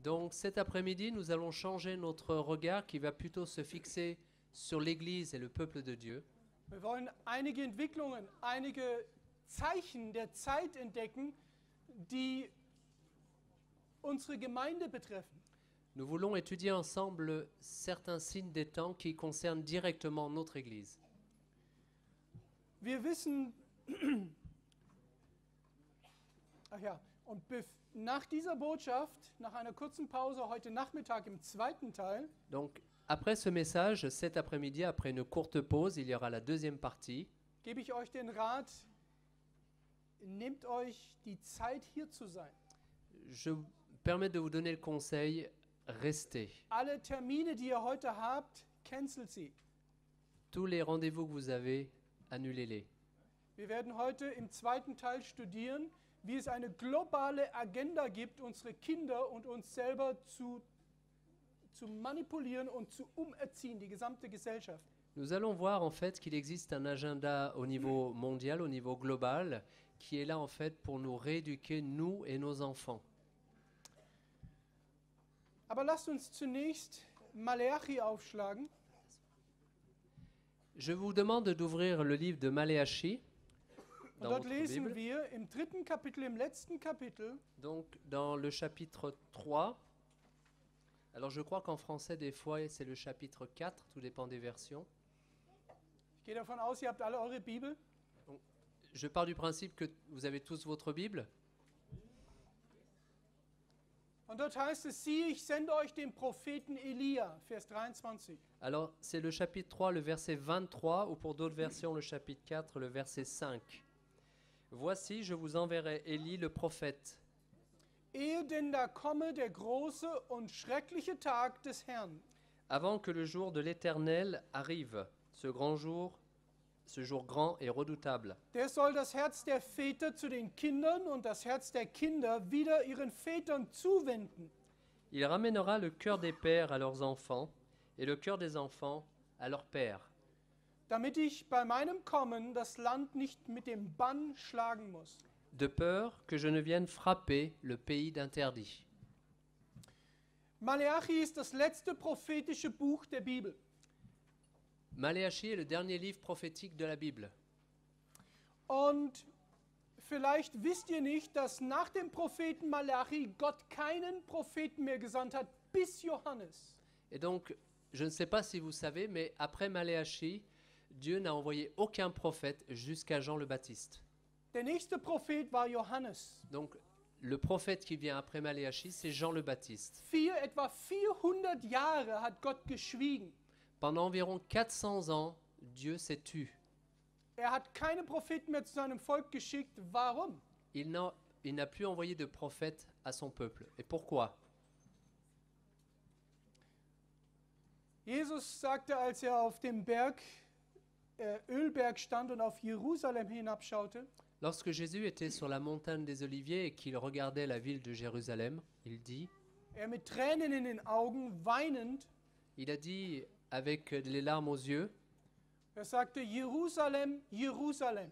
Donc cet après-midi, nous allons changer notre regard qui va plutôt se fixer sur l'Église et le peuple de Dieu. Wir wollen einige Entwicklungen, einige Zeichen der Zeit entdecken, die unsere Gemeinde betreffen. Nous voulons étudier ensemble certains signes des temps qui concernent directement notre Église. Wir wissen, ach ja, und nach dieser Botschaft, nach einer kurzen Pause heute Nachmittag im zweiten Teil, Donc après ce message, cet après-midi, après une courte pause, il y aura la deuxième partie. gebe ich euch den Rat, nehmt euch die Zeit hier zu sein. Je me permets de vous donner le conseil, restez. Alle Termine, die ihr heute habt, cancelt sie. Tous les rendez-vous que vous avez, annulez-les. Wir werden heute im zweiten Teil studieren, wie es eine globale Agenda gibt, unsere Kinder und uns selber zu manipulieren und zu umerziehen, die gesamte Gesellschaft. Nous allons voir en fait qu'il existe un agenda au niveau mondial, au niveau global, qui est là en fait pour nous rééduquer, nous et nos enfants. Aber lasst uns zunächst Maleachi aufschlagen. Je vous demande d'ouvrir le livre de Maléachie Und dans dort votre lesen Bible. wir im dritten Kapitel, im letzten Kapitel, Donc dans le chapitre 3, alors je crois qu'en français des fois c'est le chapitre 4, tout dépend des versions. ich gehe davon aus, ihr habt alle eure Bibel. Je pars du principe que vous avez tous votre Bible. Und dort heißt es, siehe, ich sende euch den Propheten Elia, Vers 23. Alors c'est le chapitre 3, le verset 23, ou pour d'autres versions le chapitre 4, le verset 5. Voici, je vous enverrai Élie le prophète, Ehe denn da komme der große und schreckliche Tag des Herrn, avant que le jour de l'Éternel arrive, ce jour grand et redoutable. der soll das Herz der Väter zu den Kindern und das Herz der Kinder wieder ihren Vätern zuwenden. Il ramènera le cœur des pères à leurs enfants, et le cœur des enfants à leurs pères, Damit ich bei meinem Kommen das Land nicht mit dem Bann schlagen muss. de peur que je ne vienne frapper le pays d'interdit. Maleachi ist das letzte prophetische Buch der Bibel. Maléachie est le dernier livre prophétique de la Bible. Und vielleicht wisst ihr nicht, dass nach dem Propheten Maleachi Gott keinen Propheten mehr gesandt hat, bis Johannes. Et donc, je ne sais pas si vous savez, mais après Maléachie, Dieu n'a envoyé aucun prophète jusqu'à Jean le Baptiste. Der nächste Prophet war Johannes. Donc, le prophète qui vient après Maléachie, c'est Jean le Baptiste. Etwa 400 Jahre hat Gott geschwiegen. Pendant environ 400 ans, Dieu s'est tu. Er hat keine Propheten mehr zu seinem Volk geschickt. Warum? Il n'a plus envoyé de prophète à son peuple. Et pourquoi? Jesus sagte, als er auf dem Ölberg stand und auf Jerusalem hinabschaute, Lorsque Jésus était sur la montagne des Oliviers et qu'il regardait la ville de Jérusalem, il dit, mit Tränen in den Augen, weinend, il a dit avec les larmes aux yeux, sagte, Jerusalem, Jerusalem,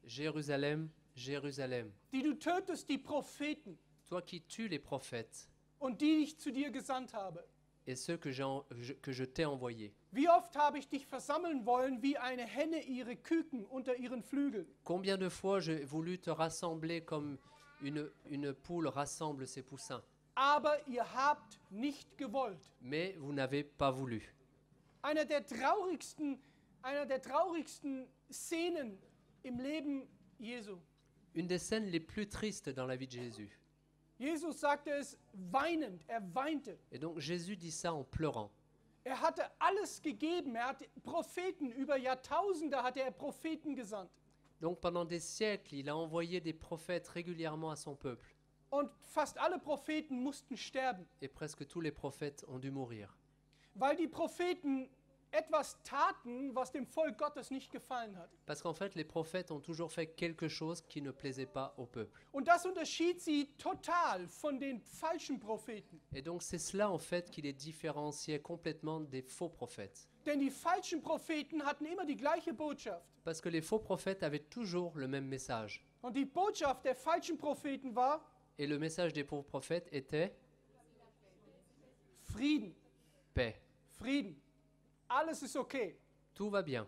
Jérusalem, Jérusalem, die du tötest die Propheten toi qui tues les prophètes und die ich zu dir gesandt habe. et ceux que je t'ai envoyés. Wie oft habe ich dich versammeln wollen, wie eine Henne ihre Küken unter ihren Flügeln. Combien de fois j'ai voulu te rassembler comme une poule rassemble ses poussins, Aber ihr habt nicht gewollt. mais vous n'avez pas voulu. Einer der traurigsten Szenen im Leben Jesu. Une des scènes les plus tristes dans la vie de Jésus. Jesus sagte es weinend, er weinte. Et donc Jésus dit ça en pleurant. Er hatte alles gegeben, er hatte Propheten, über Jahrtausende hatte er Propheten gesandt. Donc pendant des siècles, il a envoyé des prophètes régulièrement à son peuple. Und fast alle Propheten mussten sterben, Et presque tous les prophètes ont dû mourir. weil die Propheten etwas taten, was dem Volk Gottes nicht gefallen hat. Parce qu'en fait, les prophètes ont toujours fait quelque chose qui ne plaisait pas au peuple. Und das unterschied sie total von den falschen Propheten. Et donc c'est cela en fait qui les différenciait complètement des faux prophètes. Denn die falschen Propheten hatten immer die gleiche Botschaft. Parce que les faux prophètes avaient toujours le même message. Und die Botschaft der falschen Propheten war, Et le message des faux prophètes était Frieden, paix. Frieden. Alles ist okay. Tout va bien,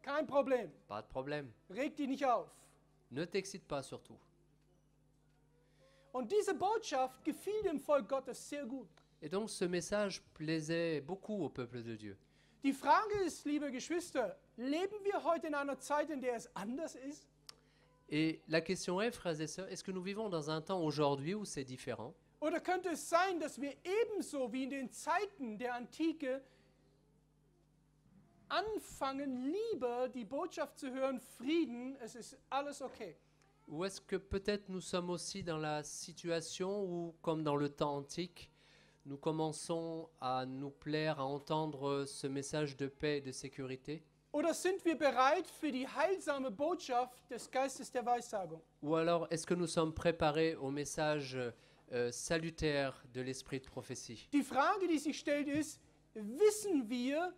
Kein Problem. pas de problème. Reg dich nicht auf. Ne t'excite pas surtout. Und diese Botschaft gefiel dem Volk Gottes sehr gut. Et donc ce message plaisait beaucoup au peuple de Dieu. Die Frage ist, liebe Geschwister, leben wir heute in einer Zeit, in der es anders ist? Et la question est, frères et sœurs, est-ce que nous vivons dans un temps aujourd'hui où c'est différent? Oder könnte es sein, dass wir ebenso wie in den Zeiten der Antike anfangen, lieber die Botschaft zu hören, Frieden, es ist alles okay? Ou est-ce que peut-être nous sommes aussi dans la situation où, comme dans le temps antique, nous commençons à nous plaire à entendre ce message de paix et de sécurité? Oder sind wir bereit für die heilsame Botschaft des Geistes der Weissagung? Ou alors est-ce que nous sommes préparés au message salutaire de l'esprit de prophétie? Die Frage, die sich stellt, ist, wissen wir,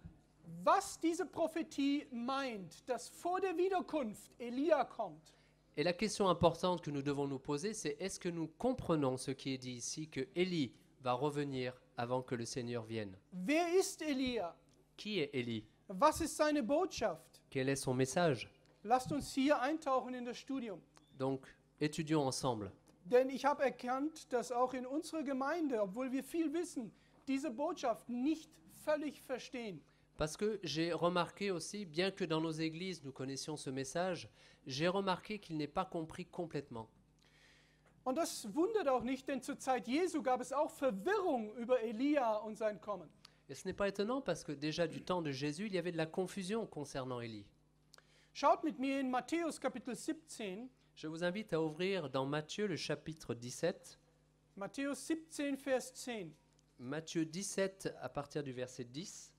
was diese Prophetie meint, dass vor der Wiederkunft Elia kommt? Et la question importante que nous devons nous poser, c'est est-ce que nous comprenons ce qui est dit ici, que Élie va revenir avant que le Seigneur vienne? Wer ist Elia? Qui est Élie? Was ist seine Botschaft? Quel est son message? Lasst uns hier eintauchen in das Studium. Donc, étudions ensemble. Denn ich habe erkannt, dass auch in unserer Gemeinde, obwohl wir viel wissen, diese Botschaft nicht völlig verstehen. Parce que j'ai remarqué aussi, bien que dans nos églises nous connaissions ce message, j'ai remarqué qu'il n'est pas compris complètement. Und das wundert auch nicht, denn zur Zeit Jesu gab es auch Verwirrung über Elia und sein Kommen. Et ce n'est pas étonnant parce que déjà du temps de Jésus, il y avait de la confusion concernant Élie. Schaut mit mir in Matthäus Kapitel 17. Je vous invite à ouvrir dans Matthieu le chapitre 17. Matthäus 17, Vers 10. Matthieu 17 à partir du verset 10.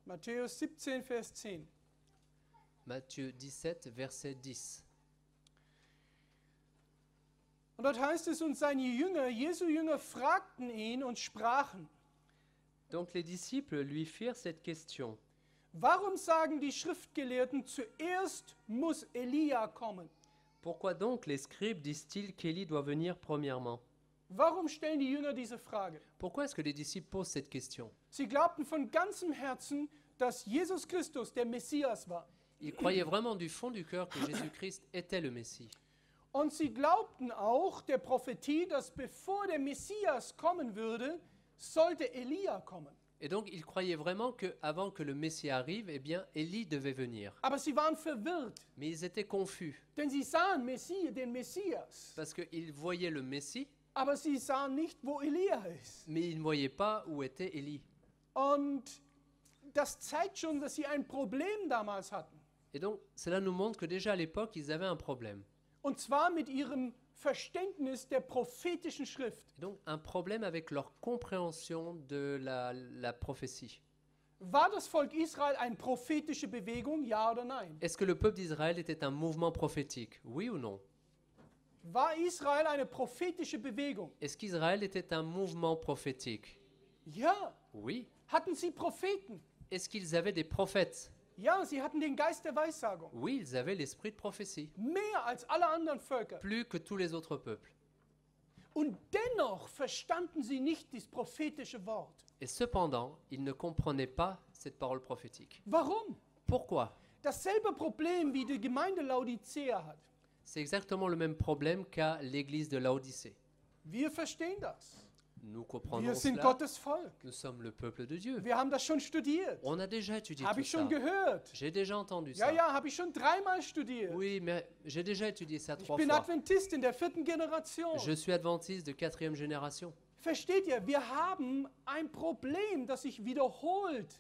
Matthäus 17, Vers 10. Matthieu 17, verset 10. Und dort heißt es, und seine Jünger, Jesu Jünger, fragten ihn und sprachen, Donc les disciples lui firent cette question. warum sagen die Schriftgelehrten, zuerst muss Elia kommen? Pourquoi donc les scribes disent-ils qu'Élie doit venir premièrement? Warum stellen die Jünger diese Frage? Pourquoi est-ce que les disciples posent cette question? Sie glaubten von ganzem Herzen, dass Jesus Christus der Messias war. Ils croyaient vraiment du fond du cœur que Jésus-Christ était le Messie. Und sie glaubten auch der Prophetie, dass bevor der Messias kommen würde, sollte Elia kommen. Et donc ils croyaient vraiment qu'avant que le Messie arrive, eh bien Élie devait venir. Aber sie waren verwirrt, Mais ils étaient confus denn sie sahen den Messias, parce qu'ils voyaient le Messie, aber sie sahen nicht, wo Elia ist. mais ils ne voyaient pas où était Élie. Und das zeigt schon, dass sie ein Problem damals hatten. Et donc cela nous montre que déjà à l'époque, ils avaient un problème. Und zwar mit ihrem Verständnis der prophetischen Schrift. Et donc un problème avec leur compréhension de la prophétie. War das Volk Israel eine prophetische Bewegung, ja oder nein? Est-ce que le peuple d'Israël était un mouvement prophétique? Oui ou non? War Israel eine prophetische Bewegung? Est-ce qu'Israël était un mouvement prophétique? Ja. Oui. Hatten sie Propheten? Est-ce qu'ils avaient des prophètes? Ja, sie hatten den Geist der Weissagung. Oui, ils avaient l'esprit de prophétie. Mehr als alle anderen Völker. Plus que tous les autres peuples. Und dennoch verstanden sie nicht das prophetische Wort. Et cependant, ils ne comprenaient pas cette parole prophétique. Warum? Pourquoi? Dasselbe Problem wie die Gemeinde Laodicea hat. C'est exactement le même problème qu'a l'église de Laodicée. Wir verstehen das. Nous Wir comprenons sind cela. Gottes Volk. Nous sommes le peuple de Dieu. Wir haben das schon studiert. On a déjà étudié Habe tout ich schon ça. gehört. J'ai déjà entendu Ja, ça. ja, habe ich schon dreimal studiert. Oui, mais j'ai déjà étudié ça Ich 3 bin fois. Adventist in der 4. Generation. Je suis adventiste de 4e génération. Versteht ihr, wir haben ein Problem, das sich wiederholt.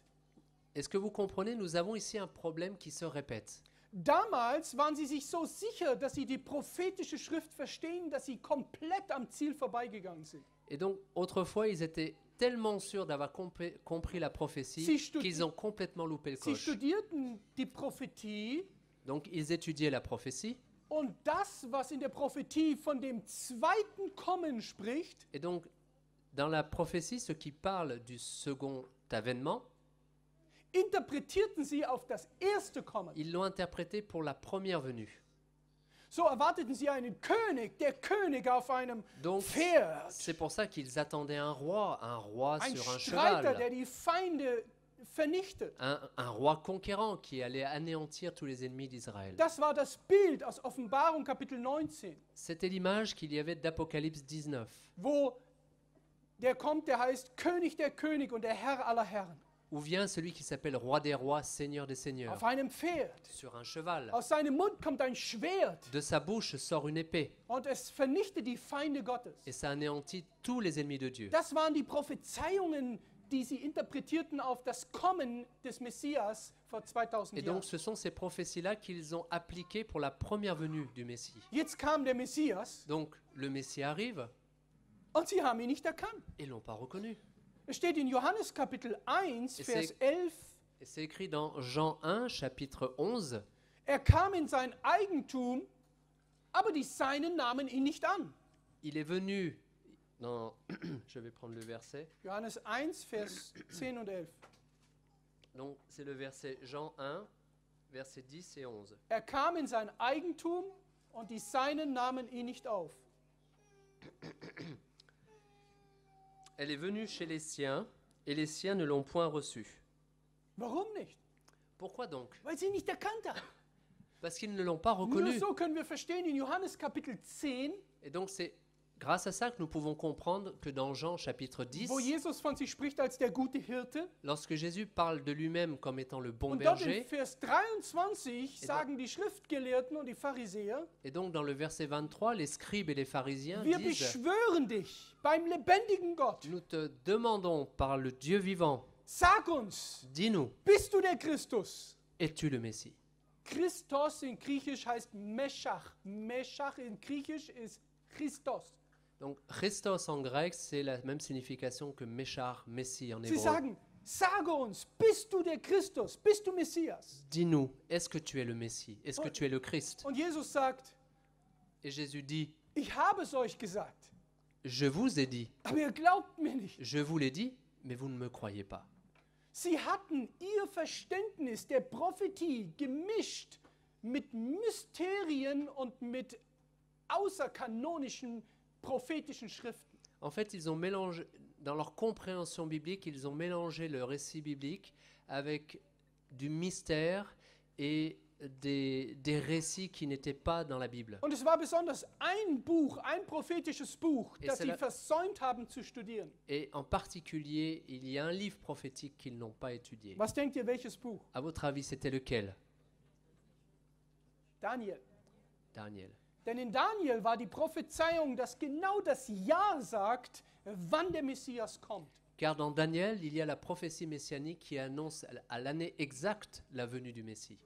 Est-ce que vous comprenez? Nous avons ici un problème qui se répète. Damals waren sie sich so sicher, dass sie die prophetische Schrift verstehen, dass sie komplett am Ziel vorbeigegangen sind. Et donc, autrefois, ils étaient tellement sûrs d'avoir compris la prophétie Si qu'ils ont complètement loupé le Sie coche. studierten die Prophetie Donc, ils étudiaient la prophétie. und das, was in der Prophetie von dem zweiten Kommen spricht, Et donc, dans la prophétie, ce qui parle du second avènement, interpretierten sie auf das erste Kommen. ils l'ont interprété pour la première venue. So erwarteten sie einen König, der König auf einem Donc, Pferd. c'est pour ça qu'ils attendaient un roi Ein sur un Streiter, der cheval, die Feinde vernichtet. un roi conquérant qui allait anéantir tous les ennemis d'Israël. Das war das Bild aus Offenbarung Kapitel 19, C'était l'image qu'il y avait d'Apocalypse 19, wo der kommt, der heißt König der König und der Herr aller Herren. où vient celui qui s'appelle Roi des rois, Seigneur des seigneurs, Auf einem Pferd. sur un cheval. Aus seinem Mund kommt ein Schwert De sa bouche sort une épée, und es vernichtet die Feinde Gottes. et ça anéantit tous les ennemis de Dieu. Das waren die Prophezeiungen, die sie interpretierten auf das Kommen des Messias vor 2000 Et Jahren. donc ce sont ces prophéties-là qu'ils ont appliquées pour la première venue du Messie. Jetzt kam der Messias Donc le Messie arrive, und sie haben ihn nicht erkannt. et ils l'ont pas reconnu. Es steht in Johannes Kapitel 1, Et Vers c'est- 11, Et c'est écrit dans Jean 1, chapitre 11, er kam in sein Eigentum, aber die Seinen nahmen ihn nicht an. il est venu dans... Je vais prendre le verset. Johannes 1, Vers 10 und 11. Donc c'est le verset Jean 1, versets 10 et 11. Er kam in sein Eigentum und die Seinen nahmen ihn nicht auf. Elle est venue chez les siens, et les siens ne l'ont point reçue. Warum nicht? Pourquoi donc? Weil sie ihn nicht erkannt haben. Parce qu'ils ne l'ont pas Nur reconnu. so können wir verstehen in Johannes Kapitel 10, Et donc c'est grâce à ça que nous pouvons comprendre que dans Jean chapitre 10, wo Jesus von sich spricht als der gute Hirte. lorsque Jésus parle de lui-même comme étant le bon Und dort in berger, Vers 23 sagen die Schriftgelehrten und die Pharisäer, et donc dans le verset 23, les scribes et les pharisiens wir disent, beschwören dich beim lebendigen Gott. nous te demandons par le Dieu vivant, Sag uns, dis-nous, bist du der Christus? es-tu le Messie? Christos in Griechisch heißt Meshach. Meshach in Griechisch ist Christos. Donc Christos en grec, c'est la même signification que Méchar, Messie en Sie hébreu. sagen, sage uns, bist du der Christus? Bist du Messias? Dis-nous, est-ce que tu es le Messie? Est-ce que tu es le Christ? Und Jesus sagt, Et Jésus dit, ich habe es euch gesagt, je vous ai dit, aber ihr glaubt mir nicht. je vous l'ai dit, mais vous ne me croyez pas. Sie hatten ihr Verständnis der Prophetie gemischt mit Mysterien und mit außerkanonischen prophetischen Schriften. En fait, ils ont mélangé, dans leur compréhension biblique, ils ont mélangé le récit biblique avec du mystère et des récits qui n'étaient pas dans la Bible. Und es war besonders ein Buch, ein prophetisches Buch, Et das c'est sie la- versäumt haben zu studieren. Et en particulier, il y a un livre prophétique qu'ils n'ont pas étudié. Was denkt ihr, welches Buch? À votre avis, c'était lequel? Daniel. Daniel. Denn in Daniel war die Prophezeiung, dass genau das Jahr sagt, wann der Messias kommt. Car dans Daniel, il y a la prophétie messianique qui annonce à l'année exacte la venue du Messie.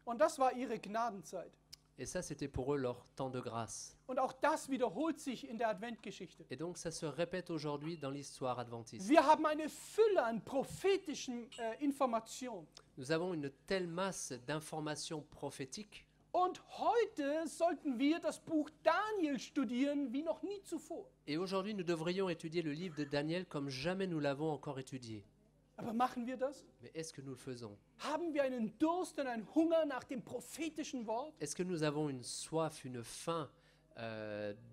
Und das war ihre Gnadenzeit. Et ça, c'était pour eux leur temps de grâce. Und auch das wiederholt sich in der Adventgeschichte. Et donc, ça se répète aujourd'hui dans l'histoire adventiste. Wir haben eine Fülle an prophetischen Informationen. Nous avons une telle masse d'informations prophétiques. Und heute sollten wir das Buch Daniel studieren wie noch nie zuvor. Et aujourd'hui, nous devrions étudier le livre de Daniel comme jamais nous l'avons encore étudié. Aber machen wir das? Mais est-ce que nous le faisons? Haben wir einen Durst und einen Hunger nach dem prophetischen Wort? Est-ce que nous avons une soif, une faim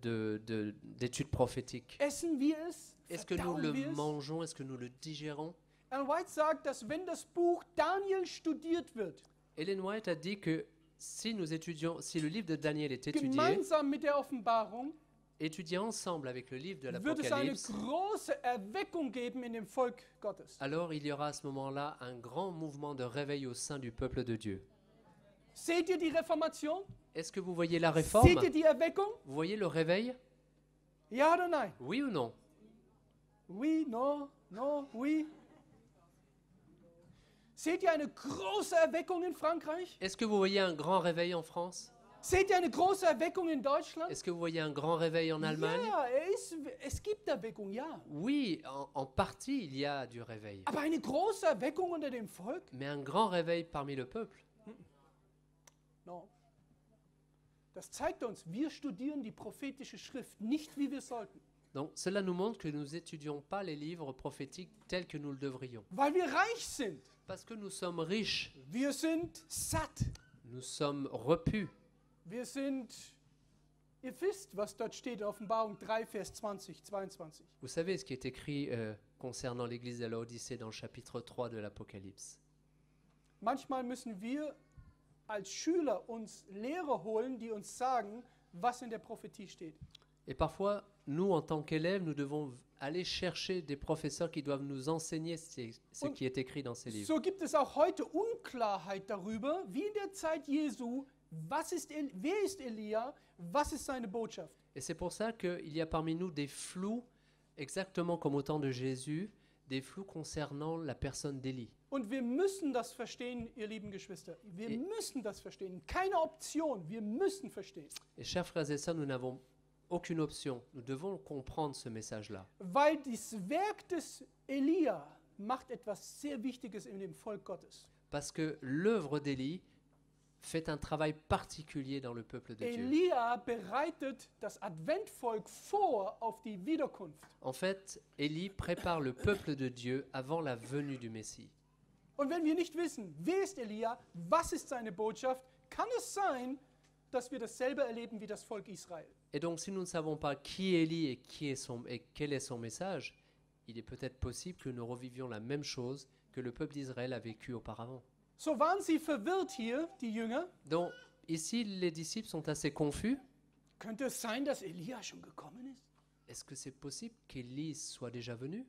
d'études prophétiques? Essen wir es? Est-ce que nous le Verdauen wir es? mangeons? Est-ce que nous le digérons? Ellen White sagt, dass wenn das Buch Daniel studiert wird, Ellen White a dit que si nous étudions, si le livre de Daniel est étudié, gemeinsam mit der Offenbarung, étudié ensemble avec le livre de wird es eine l'Apocalypse, große Erweckung geben in dem Volk Gottes. alors il y aura à ce moment-là un grand mouvement de réveil au sein du peuple de Dieu. Seht ihr die Reformation? Est-ce que vous voyez la réforme? Seht ihr die Erweckung? Vous voyez le réveil? Ja oder nein? Oui ou non? Oui, no, oui. Seht ihr eine große Erweckung in Frankreich? Est-ce que vous voyez un grand réveil en France? Seht ihr eine große Erweckung in Deutschland? Est-ce que vous voyez un grand réveil en Allemagne? Ja, es gibt Erweckung, ja. Oui, en partie, il y a du réveil. Aber eine große Erweckung unter dem Volk? Mais un grand réveil parmi le peuple? No. Das zeigt uns, wir studieren die prophetische Schrift nicht, wie wir sollten. Donc cela nous montre que nous n'étudions pas les livres prophétiques tels que nous le devrions. Weil wir reich sind. Parce que nous sommes riches, Wir sind satt. Nous sommes repus. Wir sind, ihr wisst, was dort steht in Offenbarung 3, Vers 20, 22. Vous savez ce qui est écrit concernant l'église de Laodicée dans le chapitre 3 de l'Apocalypse. Manchmal müssen wir als Schüler uns Lehrer holen, die uns sagen, was in der Prophetie steht. Et parfois, nous, en tant qu'élèves, nous devons aller chercher des professeurs qui doivent nous enseigner ce qui est écrit dans ces livres. So gibt es auch heute Unklarheit darüber, wie in der Zeit Jesu, wer ist Elia, was ist seine Botschaft. Et c'est pour ça qu'il y a parmi nous des flous, exactement comme au temps de Jésus, des flous concernant la personne d'Élie. Und wir müssen das verstehen, ihr lieben Geschwister. Wir müssen das verstehen. Keine Option, wir müssen verstehen. Et chers frères et sœurs, nous n'avons aucune option. Nous devons comprendre ce message-là. Weil das Werk des Elia macht etwas sehr Wichtiges in dem Volk Gottes. Parce que l'œuvre d'Élie fait un travail particulier dans le peuple de Dieu. Elia bereitet das Adventvolk vor auf die Wiederkunft. En fait, Élie prépare le peuple de Dieu avant la venue du Messie. Und wenn wir nicht wissen, wer ist Elia, was ist seine Botschaft, kann es sein, dass wir dasselbe erleben wie das Volk Israel. Et donc, si nous ne savons pas qui est Élie et quel est son message, il est peut-être possible que nous revivions la même chose que le peuple d'Israël a vécu auparavant. So waren sie verwirrt hier, die Jünger. Donc, ici, les disciples sont assez confus. Könnte es sein, dass Elia schon gekommen ist? Est-ce que c'est possible qu'Élie soit déjà venu?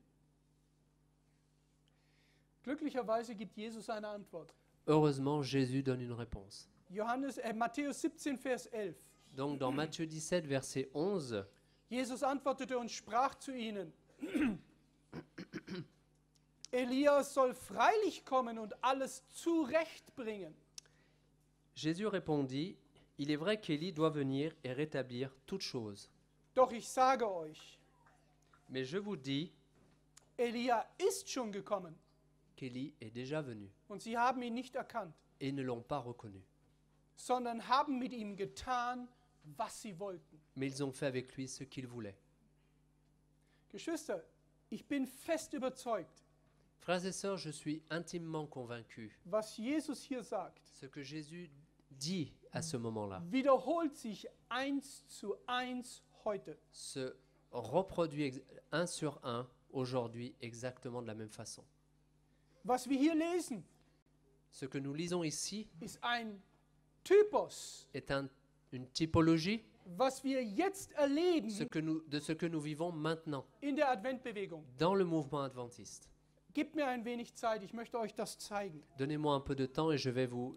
Glücklicherweise gibt Jesus eine Antwort. Heureusement, Jésus donne une réponse. Matthäus 17, Vers 11. Donc, dans Matthieu 17, verset 11, Jesus antwortete und sprach zu ihnen, Elias soll freilich kommen und alles zurechtbringen. Jésus répondit, « Il est vrai qu'Élie doit venir et rétablir toutes choses. Doch ich sage euch, Mais je vous dis Elia ist schon gekommen qu'Élie est déjà venu. und sie haben ihn nicht erkannt, Et ils ne l'ont pas reconnu. sondern haben mit ihm getan, was sie wollten. Mais ils ont fait avec lui ce qu'ils voulaient. » Geschwister, ich bin fest überzeugt, Frères et sœurs, je suis intimement convaincu. was Jesus hier sagt, Ce que Jésus dit à ce moment-là wiederholt sich 1:1 heute. se reproduit un sur un aujourd'hui exactement de la même façon. Was wir hier lesen, Ce que nous lisons ici ist ein Typus, est une typologie was wir jetzt erleben de ce que nous vivons maintenant in der Adventbewegung. dans le mouvement adventiste. Gebt mir ein wenig Zeit, ich möchte euch das zeigen. Donnez-moi un peu de temps et je vais vous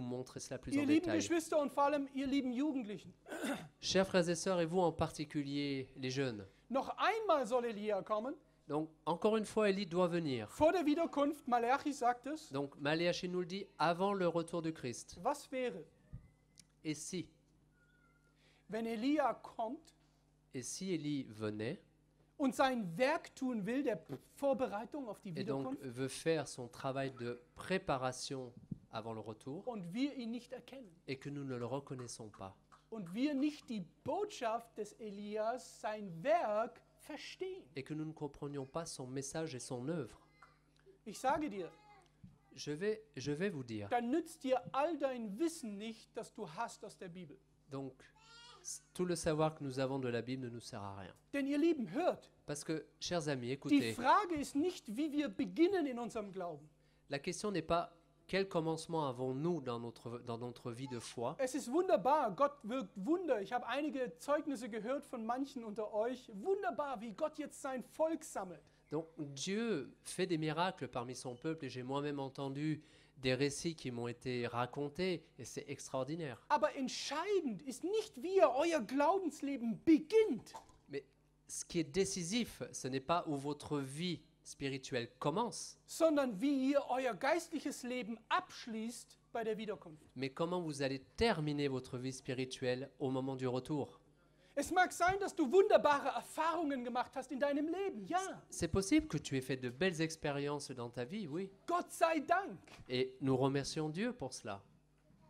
montrer cela plus Ihr en lieben détail. Geschwister und vor allem ihr lieben Jugendlichen, Chers frères et sœurs, et vous en particulier les jeunes, noch einmal soll Elia kommen, donc encore une fois, Élie doit venir. vor der Wiederkunft, Malachi sagt es. Donc Maléachi nous le dit avant le retour de Christ. Was wäre, Et si Élie venait und sein Werk tun will, der Vorbereitung auf die et donc Wiederkunft, veut faire son travail de préparation avant le retour und wir ihn nicht erkennen et que nous ne le reconnaissons pas und wir nicht die Botschaft des Elias, sein Werk, verstehen. et que nous ne comprenions pas son message et son œuvre, Ich sage dir, je vais vous dire, dann nützt dir all dein Wissen nicht, das du hast aus der Bibel. donc tout le savoir que nous avons de la Bible ne nous sert à rien. Denn ihr Lieben, hört, Parce que, chers amis, die écoutez, Frage ist nicht, wie wir beginnen in unserem Glauben. la question n'est pas quel commencement avons-nous dans notre vie de foi. Es ist wunderbar, Gott wirkt Wunder. Ich habe einige Zeugnisse gehört von manchen unter euch. Wunderbar, wie Gott jetzt sein Volk sammelt. Donc Dieu fait des miracles parmi son peuple et j'ai moi-même entendu des récits qui m'ont été racontés et c'est extraordinaire. Aber entscheidend ist nicht, wie ihr euer Glaubensleben beginnt, Mais ce qui est décisif, ce n'est pas où votre vie spirituelle commence, sondern wie ihr euer geistliches Leben abschließt bei der Wiederkunft. mais comment vous allez terminer votre vie spirituelle au moment du retour. Es mag sein, dass du wunderbare Erfahrungen gemacht hast in deinem Leben. Ja, C'est possible que tu aies fait de belles expériences dans ta vie, oui. Gott sei Dank. Et nous remercions Dieu pour cela.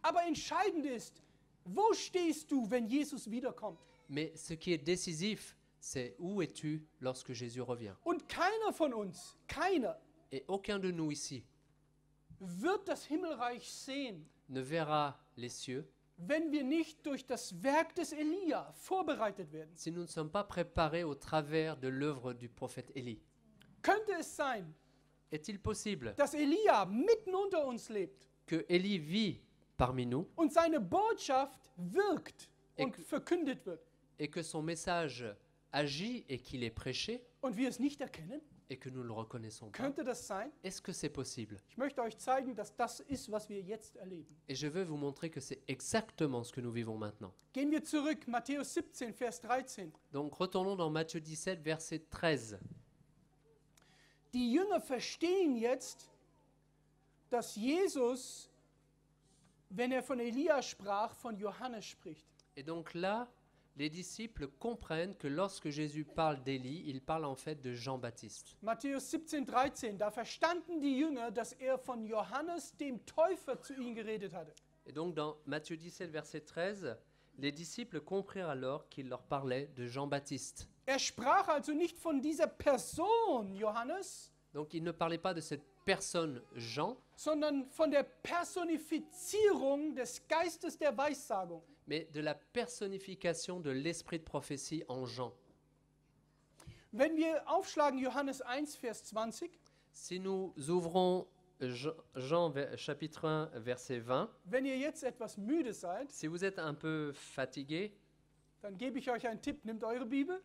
Aber entscheidend ist, wo stehst du, wenn Jesus wiederkommt? Mais ce qui est décisif, c'est où es-tu lorsque Jésus revient. Und keiner von uns, keiner, Et aucun de nous ici wird das Himmelreich sehen, ne verra les cieux wenn wir nicht durch das Werk des Elia vorbereitet werden. si nous ne sommes pas préparés au travers de l'œuvre du prophète Élie. Könnte es sein, Est-il possible dass Elia mitten unter uns lebt que Élie vit parmi nous und seine Botschaft wirkt und que- verkündet wird et que son message agit et qu'il est prêché und wir es nicht erkennen? et que nous ne le reconnaissons pas? Könnte das sein? Est-ce que c'est possible? Ich möchte euch zeigen, dass das ist, was wir jetzt erleben. Et je veux vous montrer que c'est exactement ce que nous vivons maintenant. Gehen wir zurück, Matthäus 17, Vers 13. Donc retournons dans Matthieu 17, verset 13. Die Jünger verstehen jetzt, dass Jesus, wenn er von Elia sprach, von Johannes spricht. Et donc là, les disciples comprennent que lorsque Jésus parle d'Élie, il parle en fait de Jean-Baptiste. Matthäus 17, 13, da verstanden die Jünger, dass er von Johannes dem Täufer zu ihnen geredet hatte. Et donc dans Matthieu 17, verset 13, les disciples comprirent alors qu'il leur parlait de Jean-Baptiste. Er sprach also nicht von dieser Person Johannes, Donc il ne parlait pas de cette personne Jean, sondern von der Personifizierung des Geistes der Weissagung. mais de la personnification de l'esprit de prophétie en Jean. Wenn wir aufschlagen Johannes 1, Vers 20, Si nous ouvrons Jean chapitre 1, verset 20, wenn ihr jetzt etwas müde seid, si vous êtes un peu fatigué, dann gebe ich euch einen Tipp. Nehmt eure Bibel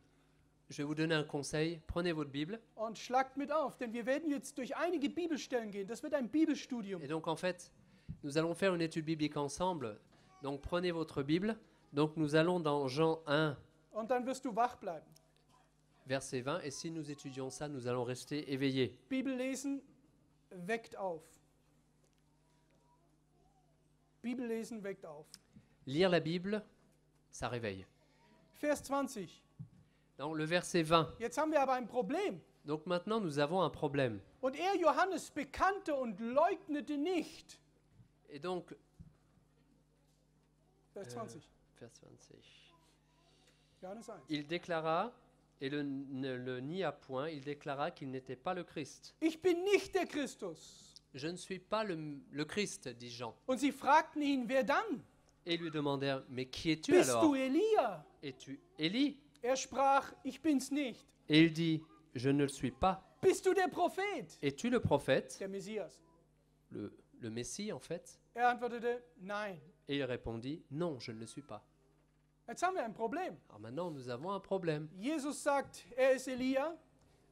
je vais vous donner un conseil. Prenez votre Bible. und schlagt mit auf, denn wir werden jetzt durch einige Bibelstellen gehen. Das wird ein Bibelstudium. Et donc en fait, nous allons faire une étude biblique ensemble. Donc prenez votre Bible. Donc nous allons dans Jean 1, Und dann wirst du wach bleiben. verset 20. Et si nous étudions ça, nous allons rester éveillés. Bibellesen weckt auf. Bibellesen weckt auf. Lire la Bible, ça réveille. Vers 20. Donc le verset 20. Jetzt haben wir aber ein Problem. Donc maintenant, nous avons un problème. Und er, Johannes, bekannte und leugnete nicht. Et donc, Vers 20. vers 20. Johannes 1. Il déclara, et ne le nia point, il déclara qu'il n'était pas le Christ. Ich bin nicht der Christus. Je ne suis pas le Christ, dit Jean. Und sie fragten ihn, wer dann? Et ils lui demandèrent, mais qui es-tu Bist alors? du Elia? Es-tu Élie? Er sprach, ich bin's nicht. Et il dit, je ne le suis pas. Bist du der Prophet? Es-tu le prophète, Der Messias. le Messie en fait? Er antwortete, nein. Et il répondit, non, je ne le suis pas. Jetzt haben wir ein Problem. Alors maintenant, nous avons un problème. Jesus sagt, er ist Elia.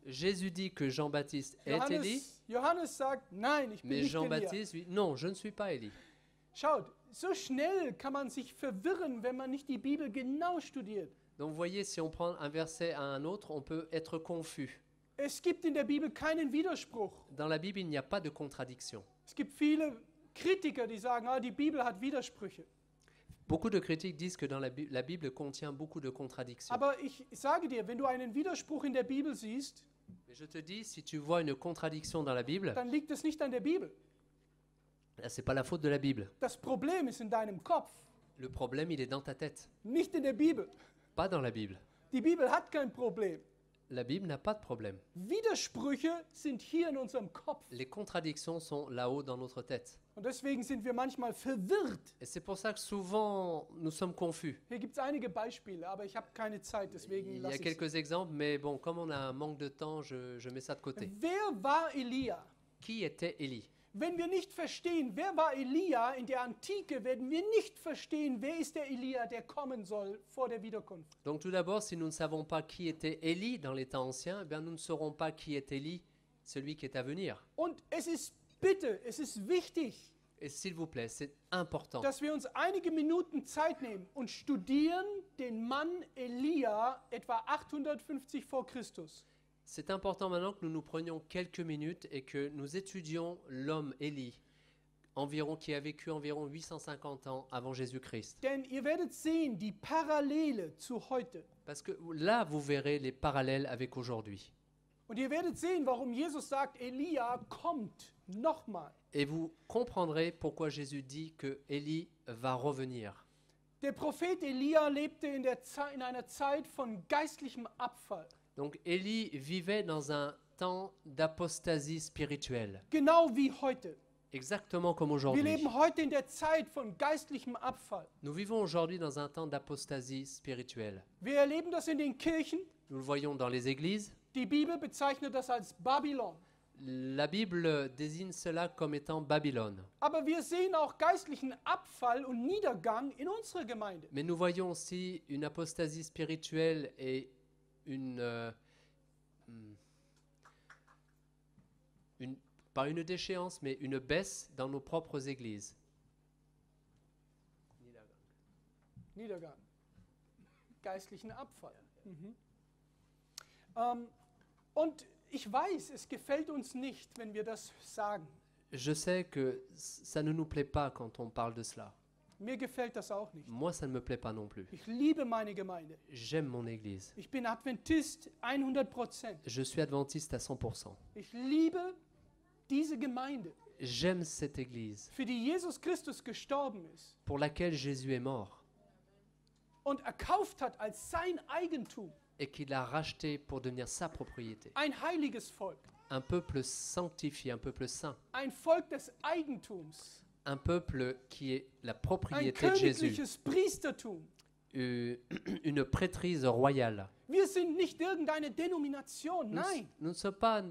Jésus dit que Jean-Baptiste est Élie, Johannes sagt, nein, ich bin mais nicht Elia. Jean-Baptiste dit, non, je ne suis pas Élie. Schaut, so schnell kann man sich verwirren, wenn man nicht die Bibel genau studiert. Donc vous voyez, si on prend un verset à un autre, on peut être confus. Es gibt in der Bibel keinen Widerspruch. Dans la Bible, il n'y a pas de contradiction. Es gibt viele Kritiker, die sagen, die Bibel hat Widersprüche. Beaucoup de critiques disent que dans la Bible contient beaucoup de contradictions. Aber ich sage dir, wenn du einen Widerspruch in der Bibel siehst, Mais je te dis, si tu vois une contradiction dans la Bible, dann liegt es nicht an der Bibel. là, c'est pas la faute de la Bible. Das Problem ist in deinem Kopf, Le problème, il est dans ta tête, nicht in der Bibel. pas dans la Bible. Die Bibel hat kein Problem. La Bible n'a pas de problème. Widersprüche sind hier in unserem Kopf. Les contradictions sont là-haut dans notre tête. Und deswegen sind wir manchmal verwirrt. Et c'est pour ça que souvent, nous sommes confus. Hier gibt es einige Beispiele, aber ich habe keine Zeit, deswegen Il y lasse a ich quelques exemples, mais bon, comme on a un manque de temps, je mets ça de côté. Wer war Elia? Qui était Élie? Wenn wir nicht verstehen, wer war Elia in der Antike, werden wir nicht verstehen, wer ist der Elia, der kommen soll vor der Wiederkunft. Donc tout d'abord, si nous ne savons pas qui était Élie dans les temps anciens, eh bien, nous ne saurons pas qui est Élie, celui qui est à venir. Und es ist bitte, es ist wichtig, Et s'il vous plaît, c'est important dass wir uns einige Minuten Zeit nehmen und studieren den Mann Elia etwa 850 vor Christus. C'est important maintenant que nous nous prenions quelques minutes et que nous étudions l'homme Élie, qui a vécu environ 850 ans avant Jésus-Christ. Denn ihr werdet sehen, die Parallele zu heute. Parce que là, vous verrez les parallèles avec aujourd'hui. Und ihr werdet sehen, warum Jesus sagt, Elia kommt nochmal. Et vous comprendrez pourquoi Jésus dit que Élie va revenir. Der Prophet Elia lebte in einer Zeit von geistlichem Abfall. Donc Élie vivait dans un temps d'apostasie spirituelle. Genau wie heute. exactement comme Wir aujourd'hui. leben heute in der Zeit von geistlichem Abfall. Nous vivons aujourd'hui dans un temps d'apostasie spirituelle. Wir erleben das in den Kirchen. Nous le voyons dans les églises. Die Bibel bezeichnet das als Babylon. La Bible désigne cela comme étant Babylone. Aber wir sehen auch geistlichen Abfall und Niedergang in unserer Gemeinde. Mais nous voyons aussi une apostasie spirituelle et pas une déchéance, mais une baisse dans nos propres églises. Niedergang. Geistlichen Abfall. Und ich weiß, es gefällt uns nicht, wenn wir das sagen. Je sais que ça ne nous plaît pas quand on parle de cela. Mir gefällt das auch nicht. Moi, ça ne me plaît pas non plus. Ich liebe meine Gemeinde. J'aime mon église. Ich bin Adventist 100%. Je suis adventiste à 100%. Ich liebe diese Gemeinde, J'aime cette église für die Jesus Christus gestorben ist pour laquelle Jésus est mort und erkauft hat als sein Eigentum. et qu'il a racheté pour devenir sa propriété. Ein heiliges Volk, Un peuple sanctifié, un peuple saint, ein Volk des Eigentums, un peuple qui est la ein propriété de Jésus, königliches Priestertum. une prêtrise royale. Wir sind nicht irgendeine Denomination, Nous nein. nous ne sommes pas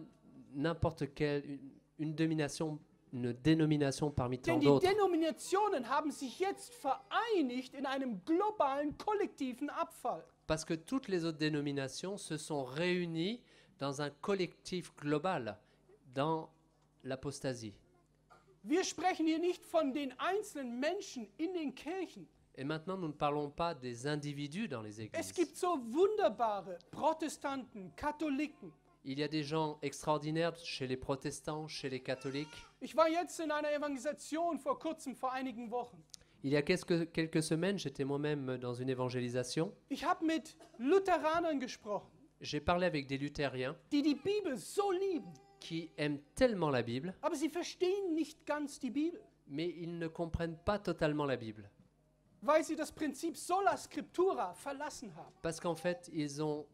n'importe quelle, une dénomination parmi tant Denn die d'autres. Denominationen haben sich jetzt vereinigt in einem globalen, kollektiven Abfall. Parce que toutes les autres dénominations se sont réunies dans un collectif global, dans l'apostasie. Wir sprechen hier nicht von den einzelnen Menschen in den Kirchen. Et maintenant, nous ne parlons pas des individus dans les Es églises. gibt so wunderbare Protestanten, Katholiken. Il y a des gens extraordinaires chez les protestants, chez les catholiques. Ich war jetzt in einer Evangelisation vor kurzem, vor einigen Wochen. Il y a quelques semaines, j'étais moi-même dans une évangélisation. Ich habe mit Lutheranern gesprochen, J'ai parlé avec des luthériens die die Bibel so lieben, qui aiment tellement la Bible, aber sie verstehen nicht ganz die Bibel, mais ils ne comprennent pas totalement la Bible. weil sie das Prinzip sola scriptura verlassen haben. Parce qu'en fait, ils ont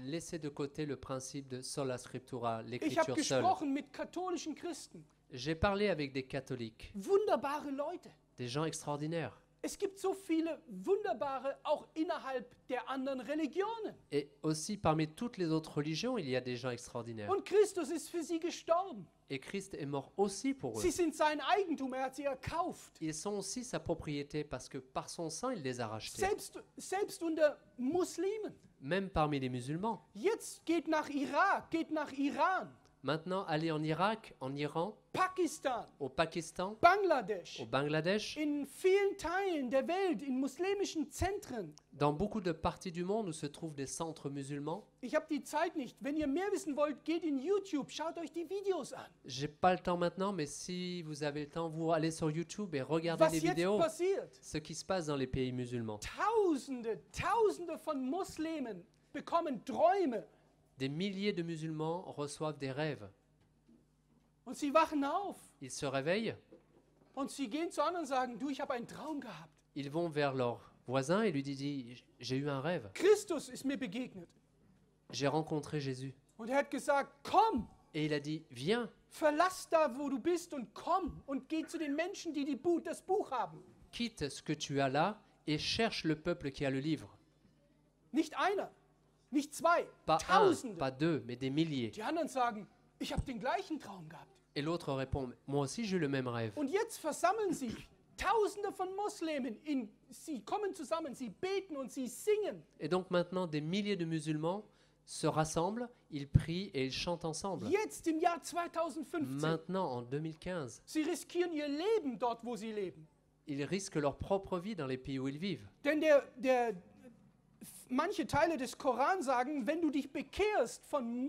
laissé de côté le principe de sola scriptura, Ich habe l'écriture seule. gesprochen mit katholischen Christen, J'ai parlé avec des catholiques, wunderbare Leute. des gens extraordinaires. Es gibt so viele wunderbare, auch innerhalb der anderen Religionen. Et aussi, parmi toutes les autres religions, il y a des gens extraordinaires. Und Christus ist für sie gestorben. Et Christ est mort aussi pour eux. Sie sind sein Eigentum, hat sie erkauft. Ils sont aussi sa propriété parce que par son sang, il les a rachetés. Selbst unter Muslimen. Même parmi les musulmans. Jetzt geht nach Irak, geht nach Iran, Maintenant, aller en Irak, en Iran, Pakistan, au Pakistan, Bangladesch, au Bangladesch, in vielen Teilen der Welt, in muslimischen Zentren. dans beaucoup de parties du monde où se trouvent des centres musulmans. Ich habe die Zeit nicht. Wenn ihr mehr wissen wollt, geht in YouTube, schaut euch die Videos an. J'ai pas le temps maintenant, mais si vous avez le temps, vous allez sur YouTube et regardez Was les jetzt vidéos, passiert? ce qui se passe dans les pays musulmans. Tausende von Muslimen bekommen Träume Des milliers de musulmans reçoivent des rêves. und sie wachen auf Ils se réveillent, und sie gehen zu anderen und sagen, du, ich habe einen Traum gehabt. ils vont vers leur voisin et lui disent « J'ai eu un rêve, Christus ist mir begegnet j'ai rencontré Jésus. und er hat gesagt, komm, » Et il a dit « Viens, verlass da, wo du bist und komm und geh zu den Menschen, die das Buch haben. quitte ce que tu as là et cherche le peuple qui a le livre. Nicht einer, nicht zwei, Pas un, Tausende. pas deux, mais des milliers. Die anderen sagen, ich habe den gleichen Traum gehabt. Et l'autre répond « Moi aussi j'ai eu le même rêve. Und jetzt versammeln sich Tausende von Muslimen, sie kommen zusammen, sie beten und sie singen. » Et donc maintenant, des milliers de musulmans se rassemblent, ils prient et ils chantent ensemble. Jetzt im Jahr 2015. Maintenant, en 2015, Sie riskieren ihr Leben dort, wo sie leben. ils risquent leur propre vie dans les pays où ils vivent. Denn manche Teile des Koran sagen, wenn du dich bekehrst vom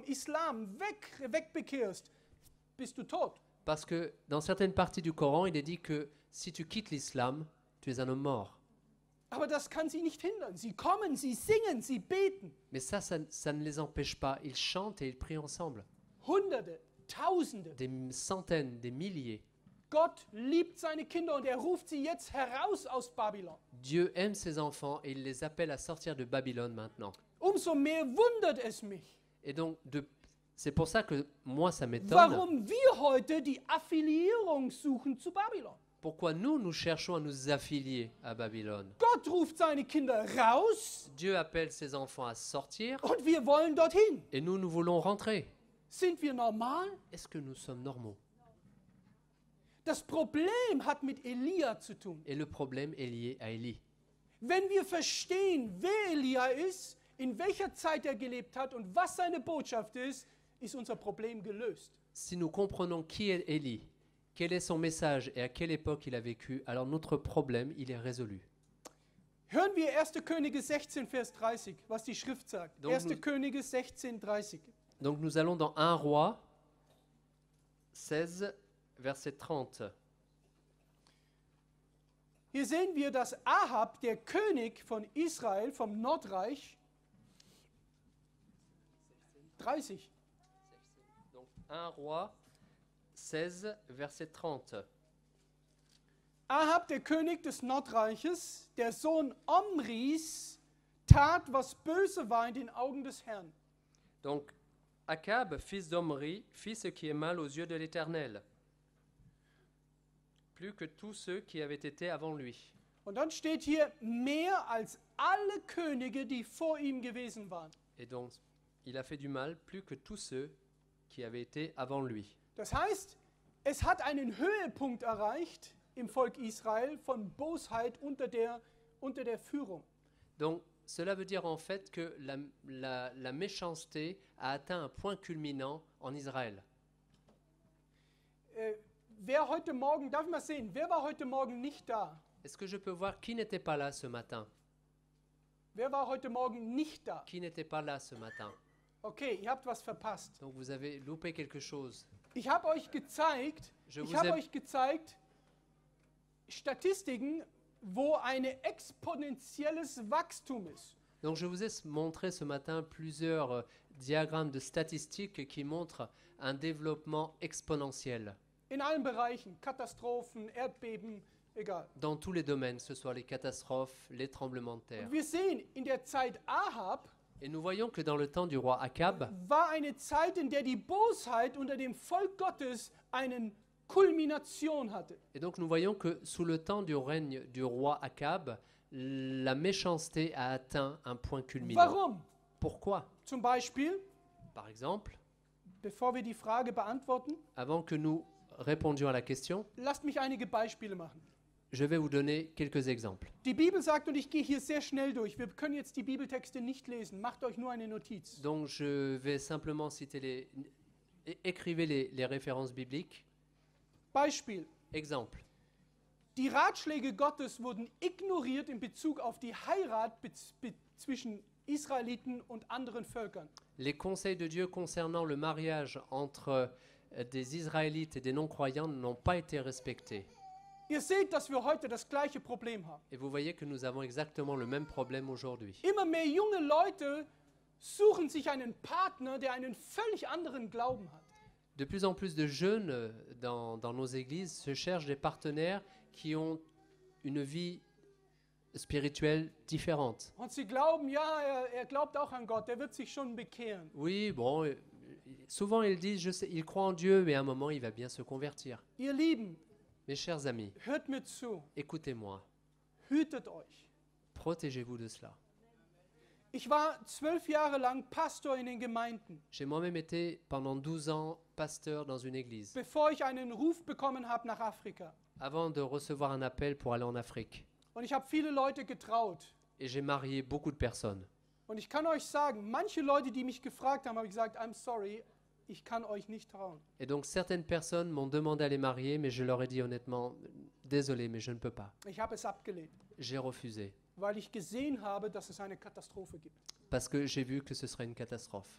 Islam, wegbekehrst, bist du tot. Parce que dans certaines parties du Coran, il est dit que si tu quittes l'islam, tu es un homme mort. Aber das kann sie nicht hindern. Sie kommen, sie singen, sie beten. Mais ça ne les empêche pas. Ils chantent et ils prient ensemble. Hunderte, Tausende. Des centaines, des milliers. Gott liebt seine Kinder und er ruft sie jetzt heraus aus Babylon. Dieu aime ses enfants et il les appelle à sortir de Babylone maintenant. Umso mehr wundert es mich, Et donc, C'est pour ça que moi, ça m'étonne. warum wir heute die Affiliierung suchen zu Babylon. Pourquoi nous cherchons à nous affilier à Babylone. Gott ruft seine Kinder raus Dieu appelle ses enfants à sortir und wir wollen dorthin. et nous voulons rentrer. Sind wir normal? Est-ce que nous sommes normaux? Das Problem hat mit Elia zu tun. Et le problème est lié à Élie. Wenn wir verstehen, wer Elia ist, in welcher Zeit er gelebt hat und was seine Botschaft ist unser Problem gelöst. Si nous comprenons qui est Élie, quel est son message et à quelle époque il a vécu, alors notre problème, il est résolu. Hören wir 1. Könige 16, Vers 30, was die Schrift sagt. Donc 1. nous- Könige 16, 30. Donc nous allons dans 1 Roi 16, verset 30. Hier sehen wir, dass Ahab, der König von Israel, vom Nordreich, 30. Donc 1 Roi 16, verset 30. Ahab, der König des Nordreiches, der Sohn Omris, tat, was böse war in den Augen des Herrn. Donc Akab, fils d'Omri, fit ce qui est mal aux yeux de l'Éternel, plus que tous ceux qui avaient été avant lui. Und dann steht hier, mehr als alle Könige, die vor ihm gewesen waren. Et donc il a fait du mal plus que tous ceux qui avaient été avant lui. Das heißt, es hat einen Höhepunkt erreicht im Volk Israel von Bosheit unter der Führung. Donc cela veut dire en fait que la méchanceté a atteint un point culminant en Israël. Wer heute Morgen, darf ich mal sehen, wer war heute Morgen nicht da? Est-ce que je peux voir qui n'était pas là ce matin? Wer war heute Morgen nicht da? Qui n'était pas là ce matin? Okay, ihr habt was verpasst. Donc vous avez loupé quelque chose. Ich habe euch gezeigt, Statistiken, wo ein exponentielles Wachstum ist. Donc je vous ai montré ce matin plusieurs diagrammes de statistiques qui montrent un développement exponentiel In allen Bereichen, Katastrophen, Erdbeben, egal. dans tous les domaines, que ce soit les catastrophes, les tremblements de terre. Und wir sehen, in der Zeit Ahab Et nous voyons que dans le temps du roi Akab, war eine Zeit, in der die Bosheit unter dem Volk Gottes eine Kulmination hatte. et donc nous voyons que sous le temps du règne du roi Akab, la méchanceté a atteint un point culminant. Warum? Pourquoi? Zum Beispiel, Par exemple, bevor wir die Frage beantworten, avant que nous répondions à la question, lasst mich einige Beispiele machen. je vais vous donner quelques exemples. Die Bibel sagt, und ich gehe hier sehr schnell durch, wir können jetzt die Bibeltexte nicht lesen, macht euch nur eine Notiz. Donc je vais simplement citer écrivez les références bibliques. Beispiel, Exemple. die Ratschläge Gottes wurden ignoriert in Bezug auf die Heirat zwischen Israeliten und anderen Völkern. Les conseils de Dieu concernant le mariage entre des Israélites et des non-croyants n'ont pas été respectés. Ihr seht, dass wir heute das gleiche Problem haben. Et vous voyez que nous avons exactement le même problème aujourd'hui. Immer mehr junge Leute suchen sich einen Partner, der einen völlig anderen Glauben hat. De plus en plus de jeunes dans nos églises se cherchent des partenaires qui ont une vie spirituelle différente. Und sie glauben, ja, er glaubt auch an Gott, er wird sich schon bekehren. Oui, bon, souvent ils disent, je sais, ils croient en Dieu, mais à un moment il va bien se convertir. Ihr Lieben, Mes chers amis, hört mir zu, écoutez-moi, hütet euch. protégez-vous de cela. Ich war 12 Jahre lang Pastor in den Gemeinden, J'ai moi-même été pendant 12 ans pasteur dans une église, bevor ich einen Ruf bekommen habe nach Afrika. avant de recevoir un appel pour aller en Afrique. Und ich habe viele Leute getraut. Et j'ai marié beaucoup de personnes. Und ich kann euch sagen, manche Leute, die mich gefragt haben, habe ich gesagt, I'm sorry, ich kann euch nicht trauen. Et donc certaines personnes m'ont demandé à les marier, mais je leur ai dit honnêtement, désolé, mais je ne peux pas. Ich habe es abgelehnt, J'ai refusé, weil ich gesehen habe, dass es eine Katastrophe gibt. parce que j'ai vu que ce serait une catastrophe.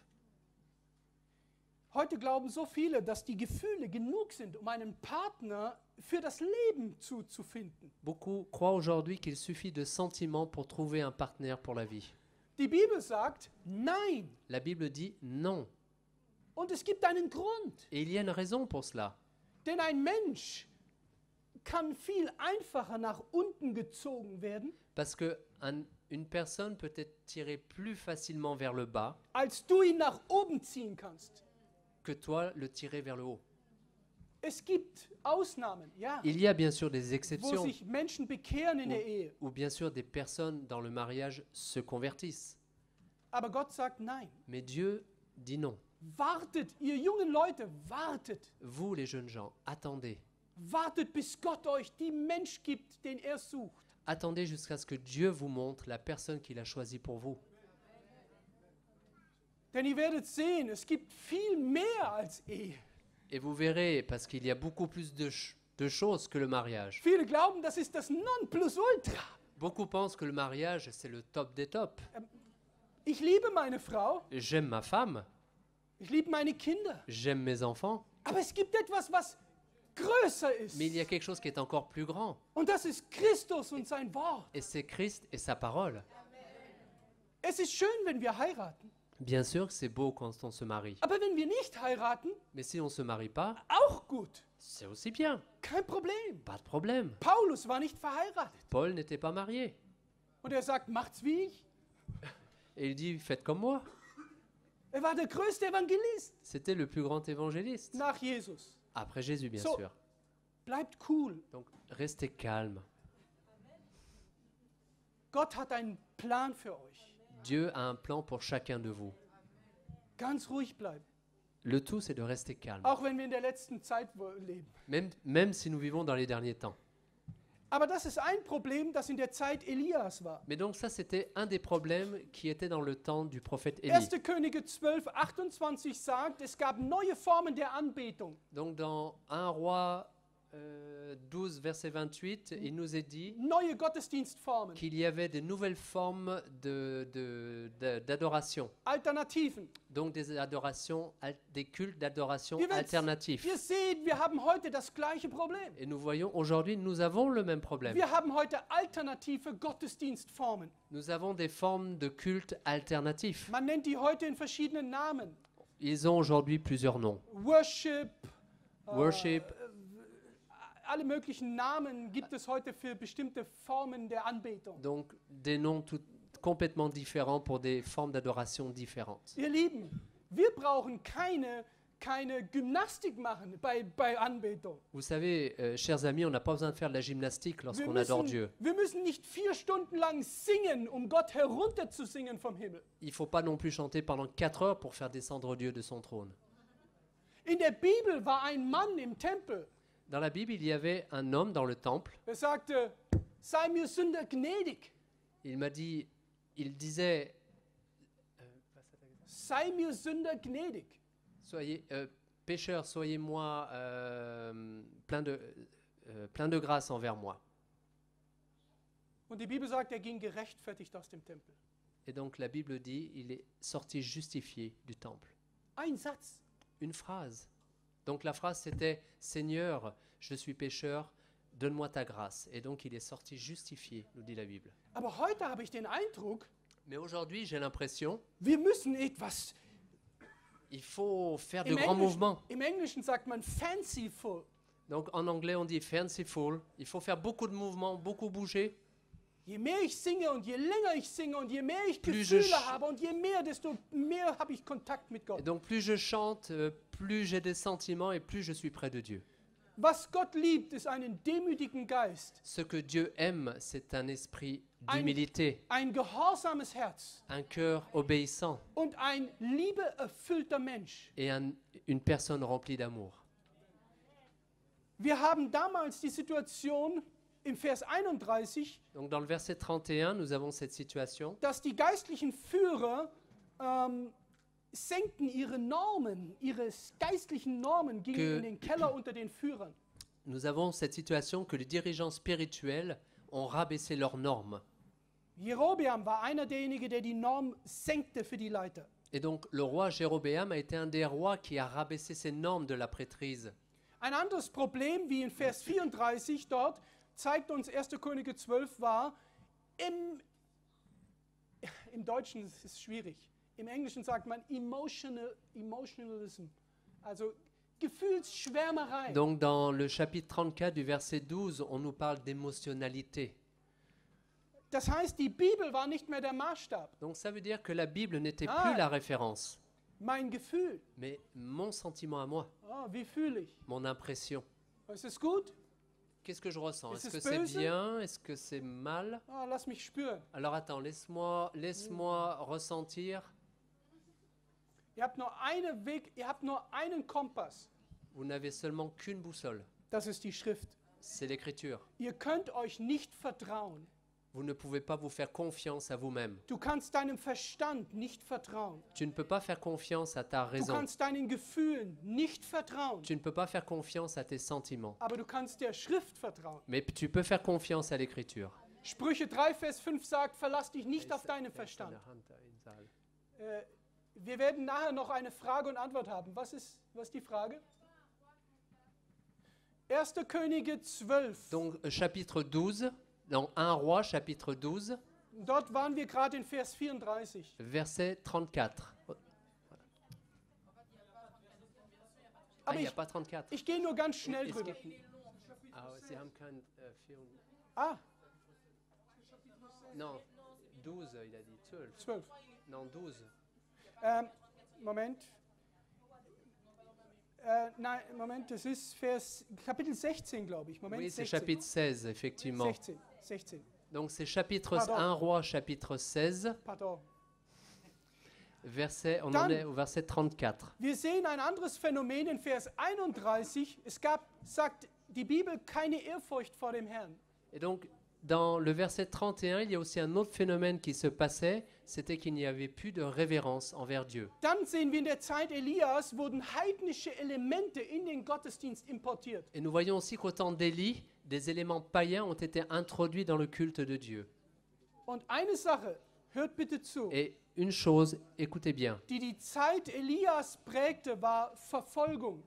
Heute glauben so viele, dass die Gefühle genug sind, um einen Partner für das Leben zu finden. Beaucoup croient aujourd'hui qu'il suffit de sentiments pour trouver un partenaire pour la vie. Die Bibel sagt, nein. La Bible dit non. Und es gibt einen Grund. Et il y a une raison pour cela. Denn ein Mensch kann viel einfacher nach unten gezogen werden, Parce que une personne peut être tirée plus facilement vers le bas als du ihn nach oben ziehen kannst. que toi le tirer vers le haut. Es gibt Ausnahmen, ja, Il y a bien sûr des wo exceptions, sich Menschen bekehren in der Ehe. où bien sûr des personnes dans le mariage se convertissent. Aber Gott sagt nein. Mais Dieu dit non. Wartet, ihr jungen Leute, wartet. Vous les jeunes gens, attendez. Wartet, bis Gott euch die Mensch gibt, den er sucht. Attendez jusqu'à ce que Dieu vous montre la personne qu'il a choisie pour vous. Denn ihr werdet sehen, es gibt viel mehr als Ehe. Et vous verrez, parce qu'il y a beaucoup plus de choses que le mariage. Viele glauben, das ist das Nonplusultra. Beaucoup pensent que le mariage, c'est le top des tops. Ich liebe meine Frau, J'aime ma femme, ich liebe meine Kinder. j'aime mes enfants, Aber es gibt etwas, was größer ist. mais il y a quelque chose qui est encore plus grand. Und das ist Christus und sein Wort. Et c'est Christ et sa parole. Es ist schön, wenn wir heiraten. Bien sûr que c'est beau quand on se marie. Aber wenn wir nicht heiraten, Mais si on ne se marie pas, auch gut. c'est aussi bien. Kein Problem. Pas de problème. Paulus war nicht verheiratet. Paul n'était pas marié. Und er sagt, macht's wie ich. Et il dit, faites comme moi. Er war der größte Evangelist C'était le plus grand évangéliste. nach Jesus. Après Jésus, bien So. sûr. Bleibt cool. Donc, restez calme. Gott hat einen Plan für euch. Dieu a un plan pour chacun de vous. Ganz ruhig bleiben. Le tout, c'est de rester calme. Auch wenn wir in der letzten Zeit leben. Même si nous vivons dans les derniers temps. Aber das ist ein Problem, das in der Zeit Elias war. Mais donc ça, c'était un des problèmes qui était dans le temps du prophète Élie. 1. Könige 12, 28 sagt, es gab neue Formen der Anbetung. Donc dans 1 Roi 12, verset 28, il nous est dit Neue Gottesdienstformen. qu'il y avait de nouvelles formes d'adoration. Alternativen. Donc des adorations, des cultes d'adoration Wir alternatifs. sehen, wir haben heute das gleiche Problem. Et nous voyons aujourd'hui, nous avons le même problème. Wir haben heute alternative Gottesdienstformen. Nous avons des formes de culte alternatifs. Man nennt die heute in verschiedenen Namen. Ils ont aujourd'hui plusieurs noms. Worship. Worship, Alle möglichen Namen gibt es heute für bestimmte Formen der Anbetung. donc des noms complètement différents pour des formes d'adoration différentes. Ihr Lieben, wir brauchen keine Gymnastik machen bei Anbetung. Vous savez, chers amis, on n'a pas besoin de faire de la gymnastique lorsqu'on adore Dieu. Wir müssen nicht 4 Stunden lang singen, um Gott herunterzusingen vom Himmel. Il ne faut pas non plus chanter pendant 4 heures pour faire descendre Dieu de son trône. In der Bibel war ein Mann im Tempel. Dans la Bible, il y avait un homme dans le temple. Er sagte, sei mir Sünder gnädig. Il disait, Sei mir Sünder gnädig. soyez pécheurs, soyez-moi plein de grâce envers moi. Und die Bibel sagt, er ging gerechtfertigt aus dem Tempel. Et donc la Bible dit, il est sorti justifié du temple. Ein Satz. Une phrase. Donc la phrase c'était, Seigneur, je suis pécheur, donne-moi ta grâce. Et donc il est sorti justifié, nous dit la Bible. Aber heute habe ich den Eindruck, Mais aujourd'hui, j'ai l'impression, wir müssen etwas. il faut faire de grands mouvements. Im Englischen sagt man fanciful. Donc en anglais, on dit fanciful. Il faut faire beaucoup de mouvements, beaucoup bouger. Je mehr ich singe und je länger ich singe und je mehr ich Plus Gefühle je habe und je mehr, desto mehr habe ich Kontakt mit Et Gott. donc plus je chante, plus j'ai des sentiments et plus je suis près de Dieu. Was Gott liebt, ist einen demütigen Geist, Ce que Dieu aime, c'est un esprit d'humilité, ein gehorsames Herz un cœur obéissant und ein liebeerfüllter Mensch. et une personne remplie d'amour. Wir haben damals die Situation im Vers 31, Donc dans le verset 31, nous avons cette situation dass die geistlichen Führer senkten ihre Normen, ihre geistlichen Normen gingen in den Keller unter den Führern. Nous avons cette situation que les dirigeants spirituels ont rabaissé leurs normes. Jerobeam war einer derjenigen, der die Norm senkte für die Leiter. Et donc le roi Jéroboam a été un des rois qui a rabaissé ses normes de la prêtrise. Ein anderes Problem, wie in Vers 34 dort, zeigt uns 1. Könige 12 war, im Deutschen ist es schwierig, im Englischen sagt man Emotionalism, also Gefühlsschwärmerei. Donc dans le chapitre 34 du verset 12, on nous parle d'émotionnalité. Das heißt, die Bibel war nicht mehr der Maßstab. Donc ça veut dire que la Bible n'était plus la référence. Mein Gefühl. mais mon sentiment à moi, Ah, wie fühle ich? mon impression. Ist es gut? Qu'est-ce que je ressens? Ist Est-ce es que c'est böse? bien? Est-ce que c'est mal? Ah, lass mich spüren. Alors attends, laisse-moi ressentir. Ihr habt nur einen Weg, ihr habt nur einen Kompass. Vous n'avez seulement qu'une boussole, Das ist die Schrift. c'est l'écriture. Ihr könnt euch nicht vertrauen. Vous ne pouvez pas vous faire confiance à vous-même. Du kannst deinem Verstand nicht vertrauen. Tu ne peux pas faire confiance à ta Du raison. kannst deinen Gefühlen nicht vertrauen. Tu ne peux pas faire confiance à tes sentiments. Aber du kannst der Schrift vertrauen. Mais tu peux faire confiance à l'écriture. Sprüche 3, Vers 5 sagt, verlass dich nicht auf deinen Verstand. Wir werden nachher noch eine Frage und Antwort haben. Was ist die Frage? 1. Könige 12. Donc chapitre 12, dans 1 Roi, chapitre 12, Dort waren wir gerade in Vers 34. verset 34. Ah, Aber il n'y a ich, pas 34. ich gehe nur ganz schnell Es drüber. gibt- Ah, Sie haben kein 4. Ah, Non, 12, il a dit 12. 12. Non, 12. Moment. Nein, Moment, das ist Kapitel 16, glaube ich. Moment, Oui, c'est 16. chapitre 16, effectivement. 16. Donc c'est chapitre Pardon. 1 Roi, chapitre 16, Pardon. verset, on en Dann- est au verset 34. Wir sehen ein anderes Phänomen in Vers 31. Es gab, sagt die Bibel, keine Ehrfurcht vor dem Herrn. Et donc, dans le verset 31, il y a aussi un autre phénomène qui se passait, c'était qu'il n'y avait plus de révérence envers Dieu. Dann sehen wir in der Zeit Elias wurden heidnische Elemente in den Gottesdienst importiert. Et nous voyons aussi qu'au temps d'Élie, des éléments païens ont été introduits dans le culte de Dieu. Und eine Sache, hört bitte zu, Et une chose, écoutez bien, die Zeit Elias prägte, war Verfolgung.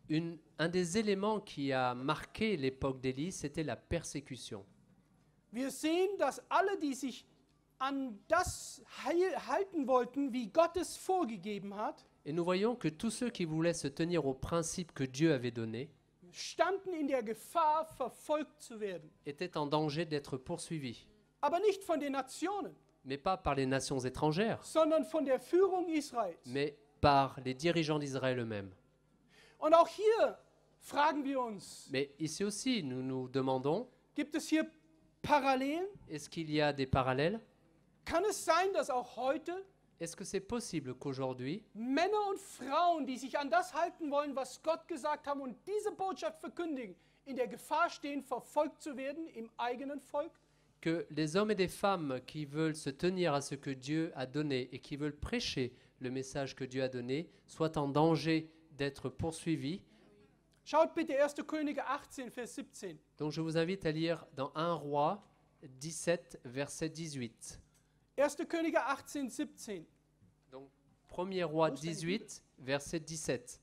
un des éléments qui a marqué l'époque d'Élie, c'était la persécution. Wir sehen, dass alle, die sich an das halten wollten, wie Gott es vorgegeben hat, Et nous voyons que tous ceux qui voulaient se tenir aux principes que Dieu avait donnés standen in der Gefahr, verfolgt zu werden. étaient en danger d'être poursuivis, Aber nicht von den Nationen, mais pas par les nations étrangères, sondern von der Führung Israels. mais par les dirigeants d'Israël eux-mêmes. Und auch hier fragen wir uns, Mais ici aussi, nous nous demandons, gibt es hier Parallelen? est-ce qu'il y a des parallèles? Kann es sein, dass auch heute Est-ce que c'est possible qu'aujourd'hui, Männer und Frauen, die sich an das halten wollen, was Gott gesagt hat und diese Botschaft verkündigen, in der Gefahr stehen, verfolgt zu werden im eigenen Volk? que les hommes et des femmes qui veulent se tenir à ce que Dieu a donné et qui veulent prêcher le message que Dieu a donné soient en danger d'être poursuivis? Schaut bitte 1. Könige 18, Vers 17. Donc je vous invite à lire dans 1 Roi 17, verset 18. 1. Könige 18, 17. Donc 1er Roi 18, verset 17.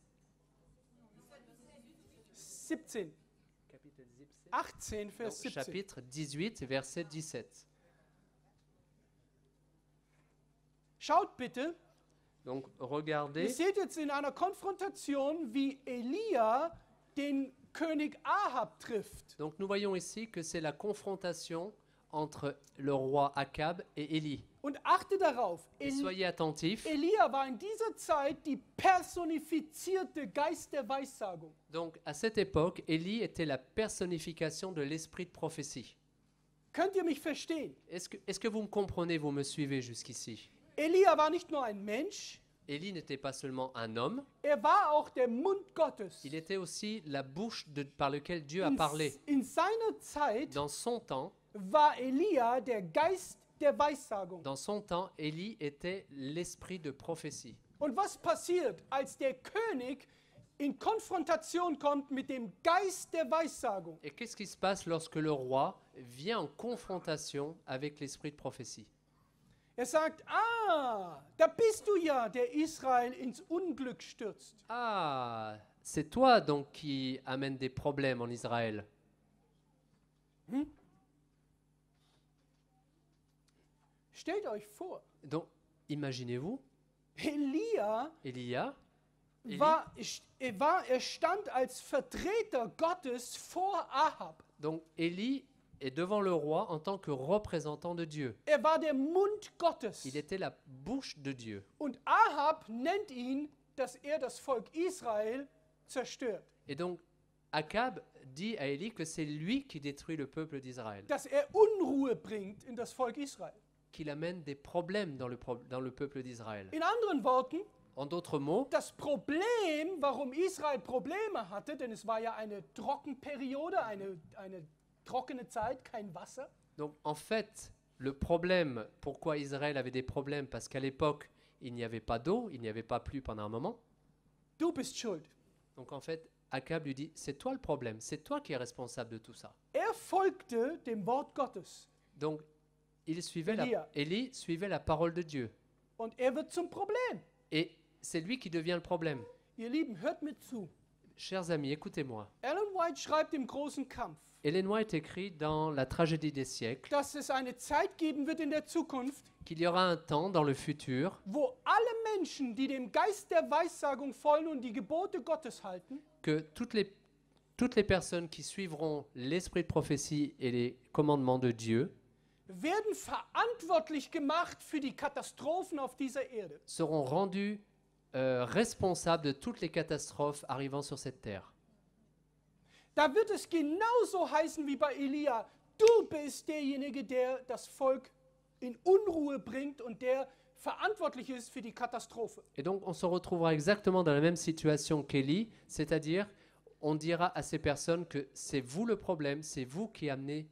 17. Chapitre 17. 18, Vers Donc, 17. chapitre 18, verset 17. Schaut bitte, Donc ihr regardez, seht jetzt in einer Konfrontation, wie Elia den König Ahab trifft. donc nous voyons ici que c'est la confrontation entre le roi Akab et Élie. Und achte darauf, Et soyez attentifs. Elia war in dieser Zeit die personifizierte Geist der Weissagung. Donc à cette époque, Élie était la personnification de l'esprit de prophétie. Könnt ihr mich verstehen? Est-ce que vous me comprenez, vous me suivez jusqu'ici? Elia war nicht nur ein Mensch, Élie n'était pas seulement un homme, er war auch der Mund Gottes. il était aussi la bouche par laquelle Dieu a parlé. In seiner Zeit Dans son temps, war Elia der Geist der Weissagung. Élie était l'esprit de prophétie. Und was passiert, als der König in Konfrontation kommt mit dem Geist der Weissagung? Et qu'est-ce qui se passe lorsque le roi vient en confrontation avec l'esprit de prophétie? Er sagt, da bist du ja, der Israel ins Unglück stürzt. Ah, c'est toi donc qui amène des problèmes en Israël. Stellt euch vor, Donc, imaginez-vous, Elia Élie, er stand als Vertreter Gottes vor Ahab. donc Élie et devant le roi en tant que représentant de Dieu. Er war der Mund Gottes. Il était la bouche de Dieu. Und Ahab nennt ihn, dass er das Volk Israel zerstört. Et donc, Akab dit à Élie que c'est lui qui détruit le peuple d'Israël, Dass er Unruhe bringt in das Volk Israel. qu'il amène des problèmes dans le peuple d'Israël. In anderen Worten, En d'autres mots, das Problem, warum Israel Probleme hatte, denn es war ja eine Trockenperiode, eine trockene Zeit, kein Wasser. donc en fait, le problème, pourquoi Israël avait des problèmes, parce qu'à l'époque, il n'y avait pas d'eau, il n'y avait pas plu pendant un moment. Du bist schuld. Donc en fait, Akab lui dit, c'est toi le problème, c'est toi qui es responsable de tout ça. Er folgte dem Wort Gottes Donc, Elia. Élie suivait la parole de Dieu. und er wird zum Problem. Et c'est lui qui devient le problème. Ihr Lieben, hört mit zu. Chers amis, écoutez-moi. Ellen White schreibt im großen Kampf, Ellen White écrit dans La tragédie des siècles dass es eine Zeit geben wird in der Zukunft, qu'il y aura un temps dans le futur wo alle Menschen, die dem Geist der Weissagung folgen und die Gebote Gottes halten, que toutes les personnes qui suivront l'esprit de prophétie et les commandements de Dieu werden verantwortlich gemacht für die Katastrophen auf dieser Erde. seront rendus responsables de toutes les catastrophes arrivant sur cette terre. Da wird es genauso heißen wie bei Elia. Du bist derjenige, der das Volk in Unruhe bringt und der verantwortlich ist für die Katastrophe. Et donc on se retrouvera exactement dans la même situation qu'Élie, c'est-à-dire on dira à ces personnes que c'est vous le problème, c'est vous qui amenez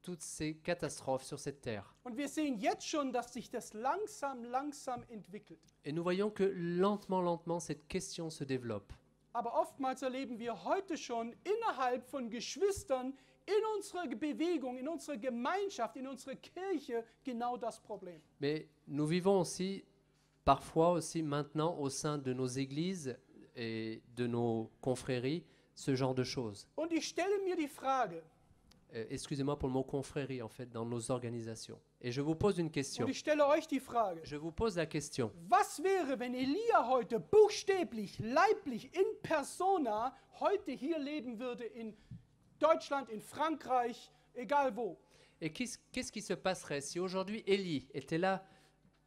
toutes ces catastrophes sur cette terre. Und wir sehen jetzt schon, dass sich das langsam entwickelt. Et nous voyons que lentement, cette question se développe. Aber oftmals erleben wir heute schon innerhalb von Geschwistern in unserer Bewegung, in unserer Gemeinschaft, in unserer Kirche genau das Problem. Mais nous vivons aussi, parfois aussi maintenant, au sein de nos églises et de nos confréries, ce genre de choses. Und ich stelle mir die Frage, Excusez-moi pour le mot confrérie, en fait, dans nos organisations. Et je vous pose une question. und ich stelle euch die Frage, Je vous pose la question. was wäre, wenn Elia heute buchstäblich, leiblich, in persona heute hier leben würde in Deutschland, in Frankreich, egal wo? Et qu'est-ce qui se passerait si aujourd'hui Élie était là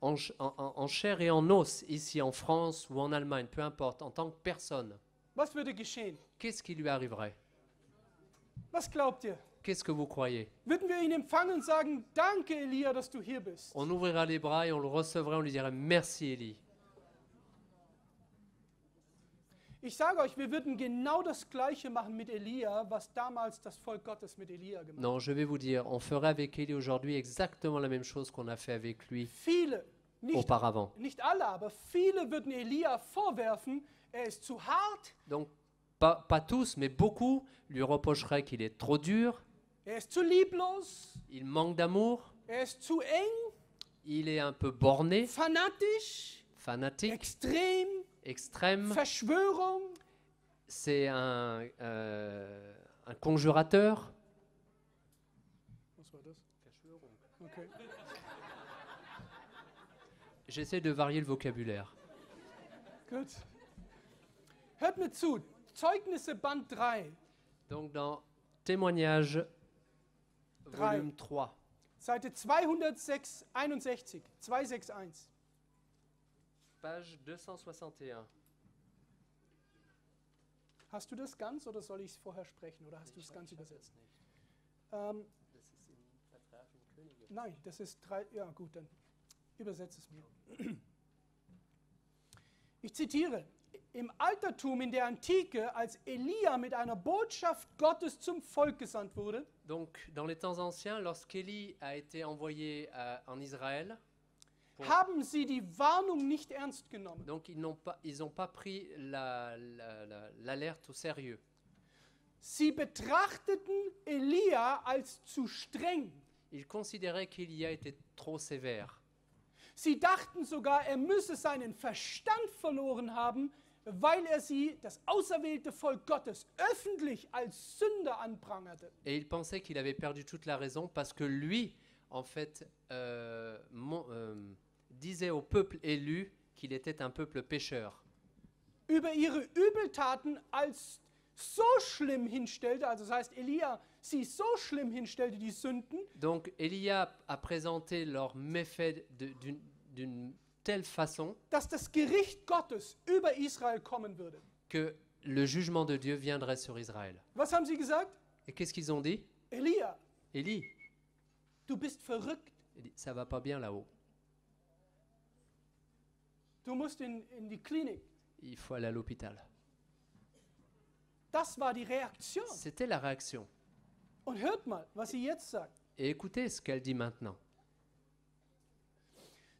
en chair et en os, ici en France ou en Allemagne, peu importe, en tant que personne? Was würde geschehen? Qu'est-ce qui lui arriverait? Was glaubt ihr? Qu'est-ce que vous croyez? Würden wir ihn empfangen und sagen, danke Elia, dass du hier bist? On ouvrira les bras et on le recevrait, on lui dirait merci Élie. Ich sage euch, wir würden genau das Gleiche machen mit Elia, was damals das Volk Gottes mit Elia gemacht hat. Non, je vais vous dire, on ferait avec Élie aujourd'hui exactement la même chose qu'on a fait avec lui Viele, auparavant. nicht alle, aber viele würden Elia vorwerfen, er ist zu hart, Donc, pas tous, mais beaucoup lui reprocheraient qu'il est trop dur, er ist zu lieblos, il manque d'amour, er ist zu eng, il est un peu borné, fanatisch, fanatique, extrem, extrême, Verschwörung. c'est un conjurateur. Was war das? Okay. J'essaie de varier le vocabulaire. Gut. Hört mir zu. Zeugnisse Band 3, Donc dans Témoignages, volume 3, Seite 261, 261. page 261. Hast du das ganz oder soll ich es vorher sprechen oder hast du es ganz übersetzt? Nein, das ist 3. Ja, gut, dann übersetze es mir. Ich zitiere: Im Altertum, in der Antike, als Elia mit einer Botschaft Gottes zum Volk gesandt wurde, Donc dans les temps anciens, lorsqu'Élie a été envoyé en Israël, haben sie die Warnung nicht ernst genommen. donc ils n'ont pas pris l'alerte au sérieux. Sie betrachteten Elia als zu streng. Ils considéraient qu'Élia était trop sévère. Sie dachten sogar, er müsse seinen Verstand verloren haben, weil er sie, das auserwählte Volk Gottes, öffentlich als Sünder anprangerte. Et ils pensaient qu'il avait perdu toute la raison parce que lui, en fait, disait au peuple élu qu'il était un peuple pécheur. Über ihre Übeltaten als so schlimm hinstellte, also das heißt, Elia sie so schlimm hinstellte, die Sünden, Donc Élia a présenté leurs méfaits d'une telle façon dass das Gericht Gottes über Israel kommen würde. que le jugement de Dieu viendrait sur Israël. Was haben sie gesagt? Et qu'est-ce qu'ils ont dit? Elia, Élie, du bist verrückt. il dit, ça va pas bien là-haut. Du musst in die Klinik. Il faut aller à l'hôpital. Das war die Reaktion. C'était la réaction. Und hört mal, was sie jetzt sagt. Et écoutez ce qu'elle dit maintenant.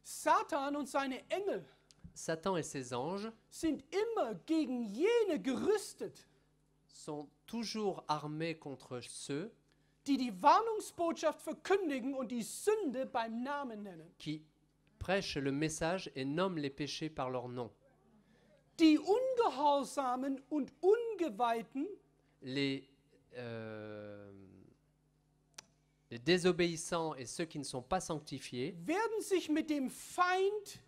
Satan und seine Engel Satan et ses anges sind immer gegen jene gerüstet, sont toujours armés contre ceux die die Warnungsbotschaft verkündigen und die Sünde beim Namen nennen. qui prêchent le message et nomment les péchés par leur nom. Die Ungehorsamen und Ungeweihten Les désobéissants et ceux qui ne sont pas sanctifiés, werden sich mit dem Feind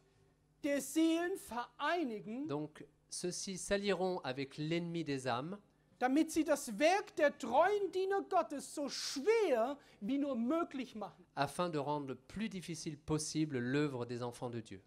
der Seelen vereinigen, donc ceux-ci s'allieront avec l'ennemi des âmes, damit sie das Werk der treuen Diener Gottes so schwer wie nur möglich machen. afin de rendre le plus difficile possible l'œuvre des enfants de Dieu.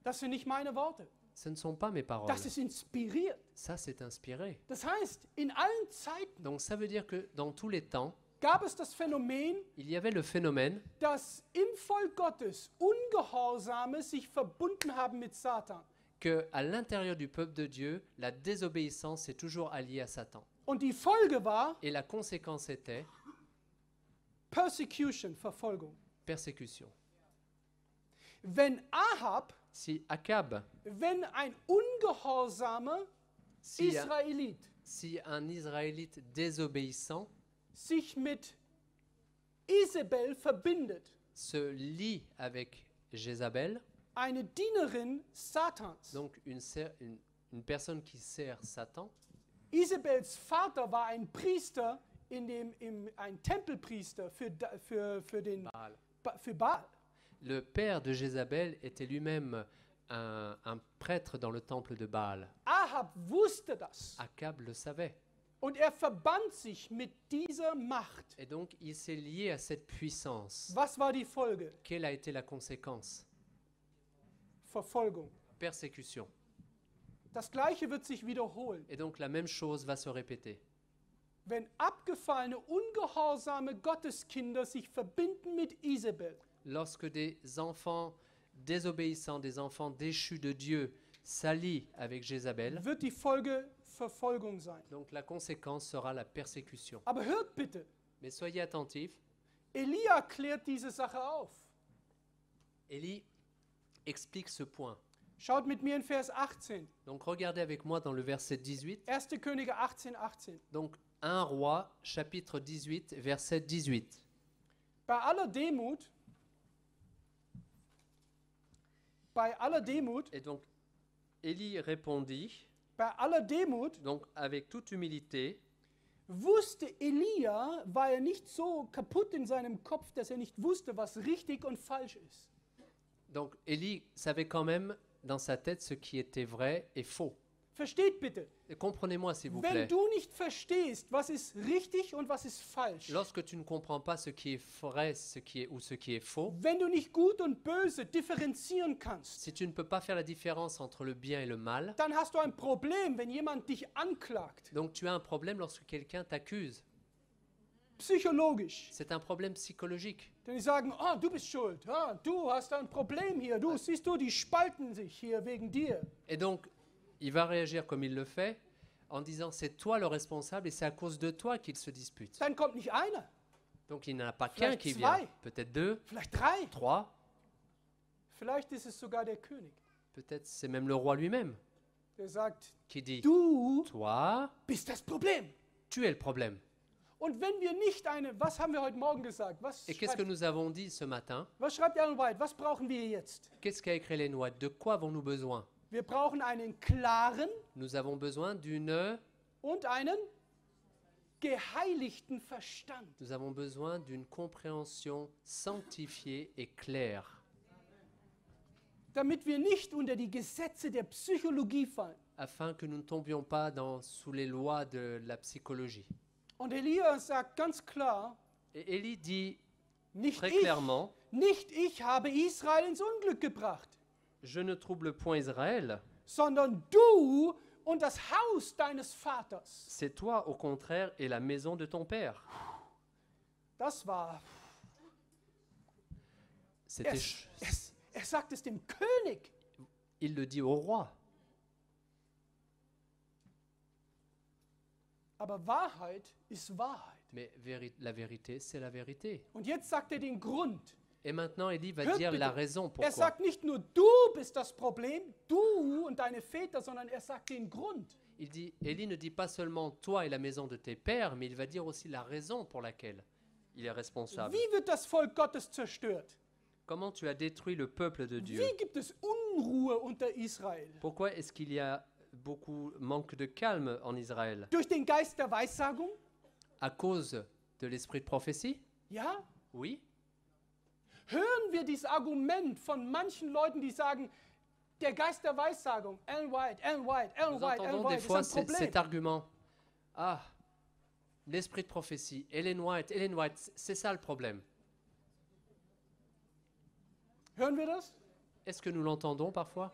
Das sind nicht meine Worte. Ce ne sont pas mes paroles. Das ist inspiriert. Ça, c'est inspiré. Das heißt, in allen Zeiten Donc ça veut dire que dans tous les temps, gab es das Phänomen, il y avait le phénomène dass im Volk Gottes Ungehorsame sich verbunden haben mit Satan. qu'à l'intérieur du peuple de Dieu, la désobéissance est toujours alliée à Satan. Und die Folge war Et la conséquence était Persecution, Verfolgung. persécution. Wenn Ahab, Si Akab, wenn ein ungehorsamer si un Israélite désobéissant sich mit Isabel verbindet, se lie avec Jézabel, eine Dienerin Satans. donc une personne qui sert Satan, Isabels Vater war ein Priester, ein Tempelpriester für Baal. le père de Jézabel était lui-même un prêtre dans le temple de Baal. Ahab wusste das. Akab le savait. Und er verband sich mit dieser Macht. Et donc il s'est lié à cette puissance. Was war die Folge? Quelle a été la conséquence? Verfolgung. Persécution. Das Gleiche wird sich wiederholen. Et donc la même chose va se répéter. Wenn abgefallene, ungehorsame Gotteskinder sich verbinden mit Isabel, Lorsque des enfants désobéissants, des enfants déchus de Dieu s'allient avec Jézabel, wird die Folge Verfolgung sein. donc la conséquence sera la persécution. Aber hört bitte, Mais soyez attentifs, Elia klärt diese Sache auf. Élie explique ce point. Schaut mit mir in Vers 18. Donc regardez avec moi dans le verset 18. 1. Könige 18, 18. Donc 1 Roi, chapitre 18, verset 18. Bei aller Demut, Et donc Élie répondit, bei aller Demut donc avec toute humilité, wusste Elia, war er nicht so kaputt in seinem Kopf, dass er nicht wusste, was richtig und falsch ist. donc Élie savait quand même dans sa tête ce qui était vrai et faux. Versteht bitte, Et comprenez-moi s'il vous wenn plaît. du nicht verstehst, was ist richtig und was ist falsch, Lorsque tu ne comprends pas ce qui est vrai, ce qui est faux, wenn du nicht gut und böse differenzieren kannst, si tu ne peux pas faire la différence entre le bien et le mal, dann hast du ein Problem, wenn jemand dich anklagt. donc tu as un problème lorsque quelqu'un t'accuse. Psychologisch. C'est un problème psychologique. Denn die sagen, oh, du bist schuld, ah, du hast ein Problem hier, du siehst du, die spalten sich hier wegen dir. Et donc, il va réagir comme il le fait, en disant c'est toi le responsable et c'est à cause de toi qu'il se dispute. Dann kommt nicht einer, Donc il n'y en a pas qu'un Vielleicht qui zwei. vient, peut-être deux, vielleicht drei, trois, vielleicht ist es sogar der König, peut-être c'est même le roi lui-même der sagt, qui dit du toi, bist das Problem. tu es le problème. Und wenn wir nicht was haben wir heute Morgen gesagt? Et qu'est-ce que nous avons dit ce matin? Was schreibt Ellen White? Was brauchen wir jetzt? Qu'est-ce qu'a écrit Ellen White? De quoi avons-nous besoin? Wir brauchen einen klaren Nous avons besoin d'une und einen geheiligten Verstand. Nous avons besoin d'une compréhension sanctifiée et claire, Damit wir nicht unter die Gesetze der Psychologie fallen. afin que nous ne tombions pas sous les lois de la psychologie. Und Elia sagt ganz klar, Et Élie dit nicht très ich, clairement, nicht ich habe Israel ins Unglück gebracht, je ne trouble point Israël, sondern du und das Haus deines Vaters. c'est toi au contraire et la maison de ton père. Das war, C'était er sagt es dem König. il le dit au roi. Aber Wahrheit ist Wahrheit. Mais la vérité, c'est la vérité. Und jetzt sagt er den Grund. Et maintenant, Élie va Hört dire bitte, la raison Er pourquoi. sagt nicht nur, du bist das Problem, du und deine Väter, sondern er sagt den Grund. Élie ne dit pas seulement toi et la maison de tes pères, mais il va dire aussi la raison pour laquelle il est responsable. Wie wird das Volk Gottes zerstört? Comment tu as détruit le peuple de Dieu? Wie gibt es Unruhe unter Israel? Pourquoi est-ce qu'il y a beaucoup manque de calme en Israël? Durch den Geist der Weissagung? À cause de l'esprit de prophétie? Ja? Oui. Hören wir dieses Argument von manchen Leuten, die sagen, der Geist der Weissagung, Ellen White, Ellen White, Ellen Nous White, Ellen entendons des White, fois ist ein Problem. cet argument. Ah, l'esprit de prophétie, Ellen White, c'est ça le problème. Hören wir das? Est-ce que nous l'entendons parfois?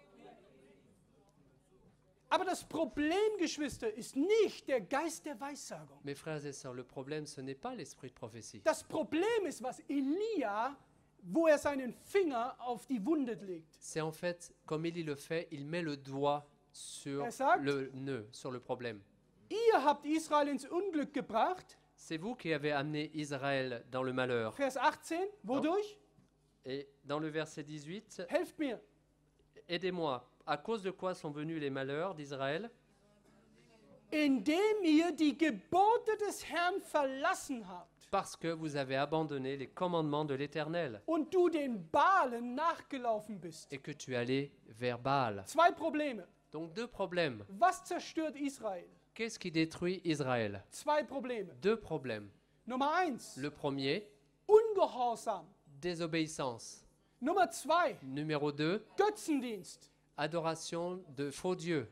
Aber das Problem, Geschwister, ist nicht der Geist der Weissagung. Mes frères et sœurs, le problème, ce n'est pas l'esprit de prophétie. Das Problem ist, was Elia, wo er seinen Finger auf die Wunde legt. C'est en fait, comme Élie le fait, il met le doigt sur Er sagt- le nœud, sur le problème. Ihr habt Israel ins Unglück gebracht. C'est vous qui avez amené Israël dans le malheur. Vers 18, wodurch? Et dans le verset 18, Helft mir. aidez-moi. À cause de quoi sont venus les malheurs d'Israël? Indem ihr die Gebote des Herrn verlassen habt Parce que vous avez abandonné les commandements de l'Éternel und du den Baalen nachgelaufen bist. et que tu es allé vers Baal. Zwei Probleme. Donc deux problèmes. Was zerstört Israel? Qu'est-ce qui détruit Israël? Zwei Probleme. Deux problèmes. Nummer 1, Le premier, Ungehorsam. désobéissance. Nummer 2, Numéro 2, Götzendienst. adoration de faux dieux.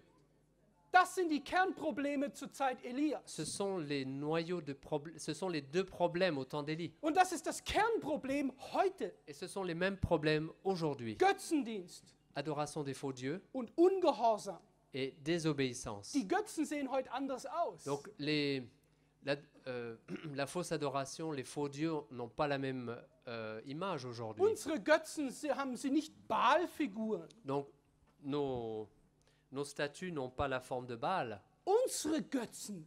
Das sind die Kernprobleme zur Zeit Elias. Ce sont les noyaux de problèmes, ce sont les deux problèmes au temps d'Élie. Und das ist das Kernproblem heute. Et ce sont les mêmes problèmes aujourd'hui. Götzendienst Adoration des faux dieux und Ungehorsam. et désobéissance. Die Götzen sehen heute anders aus. Donc la fausse adoration, les faux dieux n'ont pas la même image aujourd'hui. Unsere Götzen haben sie nicht Baalfiguren. Donc nos statues n'ont pas la forme de Baal. Unsere Götzen,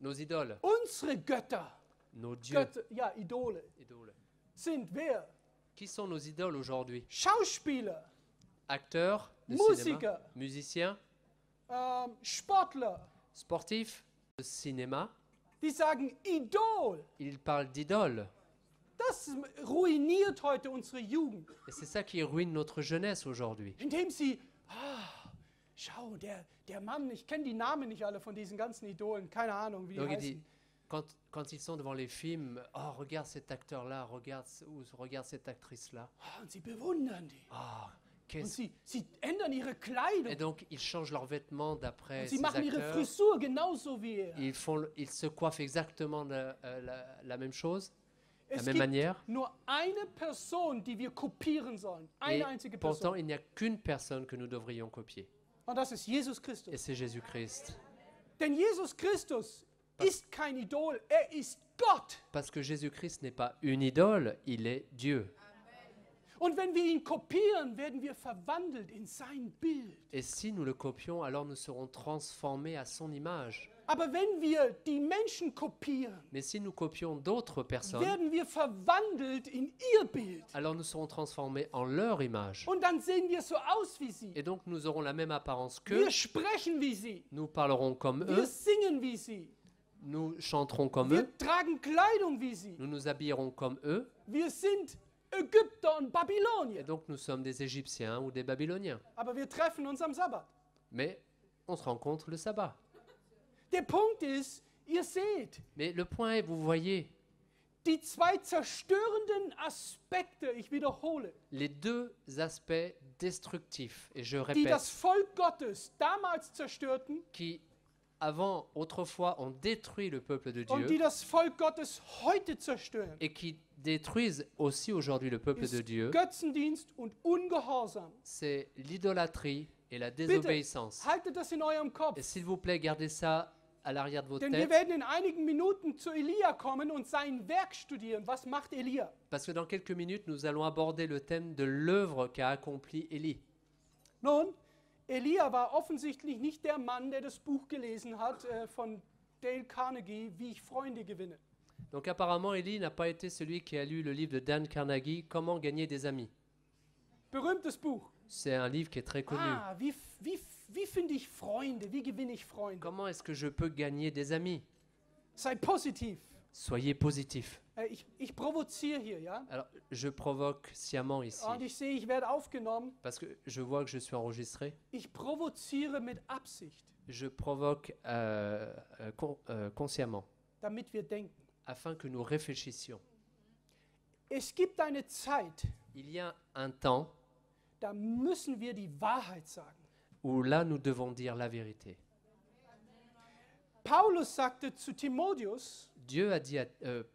Nos idoles, unsere Götter, nos dieux, Götter, ja, Idole, idoles. sind wer? Qui sont nos idoles aujourd'hui? Schauspieler, Acteurs de Musiker. cinéma, musiciens, Sportler, sportifs de cinéma. die sagen Idol. Ils parlent d'idoles. Das ruiniert heute unsere Jugend, Et c'est ça qui ruine notre jeunesse aujourd'hui. indem sie, schau, der Mann, ich kenne die Namen nicht alle von diesen ganzen Idolen, keine Ahnung, wie die Donc il heißen. dit, quand ils sont devant les films, oh regarde cet acteur-là, regarde cette actrice-là. Und sie bewundern die. Oh, Und sie ändern ihre Kleidung. Et donc ils changent leurs vêtements d'après Und sie ces machen ihre acteurs. Frisur genauso wie er. Ils se coiffent exactement la même chose, la Es même gibt manière. nur eine Person, die wir kopieren sollen. Eine Et einzige pourtant, Person. il n'y a qu'une personne que nous devrions copier. Und das ist Jesus Et Christus. c'est Jésus-Christ. Denn Jesus Christus ist kein Idol, er ist Gott. Parce que Jésus-Christ n'est pas une idole, il est Dieu. Und wenn wir ihn kopieren, werden wir verwandelt in sein Bild. Et si nous le copions, alors nous serons transformés à son image. Aber wenn wir die Menschen kopieren, Mais si nous copions d'autres personnes, werden wir verwandelt in ihr Bild. alors nous serons transformés en leur image. Und dann sehen wir so aus wie sie. Et donc nous aurons la même apparence qu'eux, Wir sprechen wie sie. nous parlerons comme Wir eux, singen wie sie. nous chanterons comme Wir eux, tragen Kleidung wie sie. nous nous habillerons comme eux, Wir sind Ägypter und et Babylonier. donc nous sommes des Égyptiens ou des Babyloniens. Aber wir treffen uns am Sabbat. Mais on se rencontre le sabbat. Der Punkt ist, ihr seht, Mais le point est, vous voyez, die zwei zerstörenden Aspekte, ich wiederhole, les deux aspects destructifs, et je die répète, das Volk Gottes damals zerstörten, qui avant, autrefois, ont détruit le peuple de und die Dieu das Volk Gottes heute zerstören, et qui détruisent aussi aujourd'hui le peuple de ist Dieu, Götzendienst und Ungehorsam. c'est l'idolâtrie et la Bitte, désobéissance. haltet das in eurem Kopf. Et s'il vous plaît, gardez ça à l'arrière de votre Denn wir tête, werden in einigen Minuten zu Elia kommen und sein Werk studieren. Was macht Elia? parce que dans quelques minutes, nous allons aborder le thème de l'œuvre qu'a accompli Élie. Nun, Elia war offensichtlich nicht der Mann, der das Buch gelesen hat von Dale Carnegie, Wie ich Freunde gewinne. Donc apparemment, Élie n'a pas été celui qui a lu le livre de Dan Carnegie, Comment gagner des amis. Berühmtes Buch. C'est un livre qui est très connu. Ah, wie finde ich Freunde? Wie gewinne ich Freunde? Comment est-ce que je peux gagner des amis? Sei positiv. Soyez positif. Ich provoziere hier, ja? Alors, je provoque sciemment ici, Und ich sehe, ich werde aufgenommen. parce que je vois que je suis enregistré. Ich provoziere mit Absicht, Je provoque consciemment, damit wir denken. afin que nous réfléchissions. Es gibt eine Zeit, Il y a un temps da müssen wir die Wahrheit sagen. où là, nous devons dire la vérité. Paulus sagte zu Timotheus,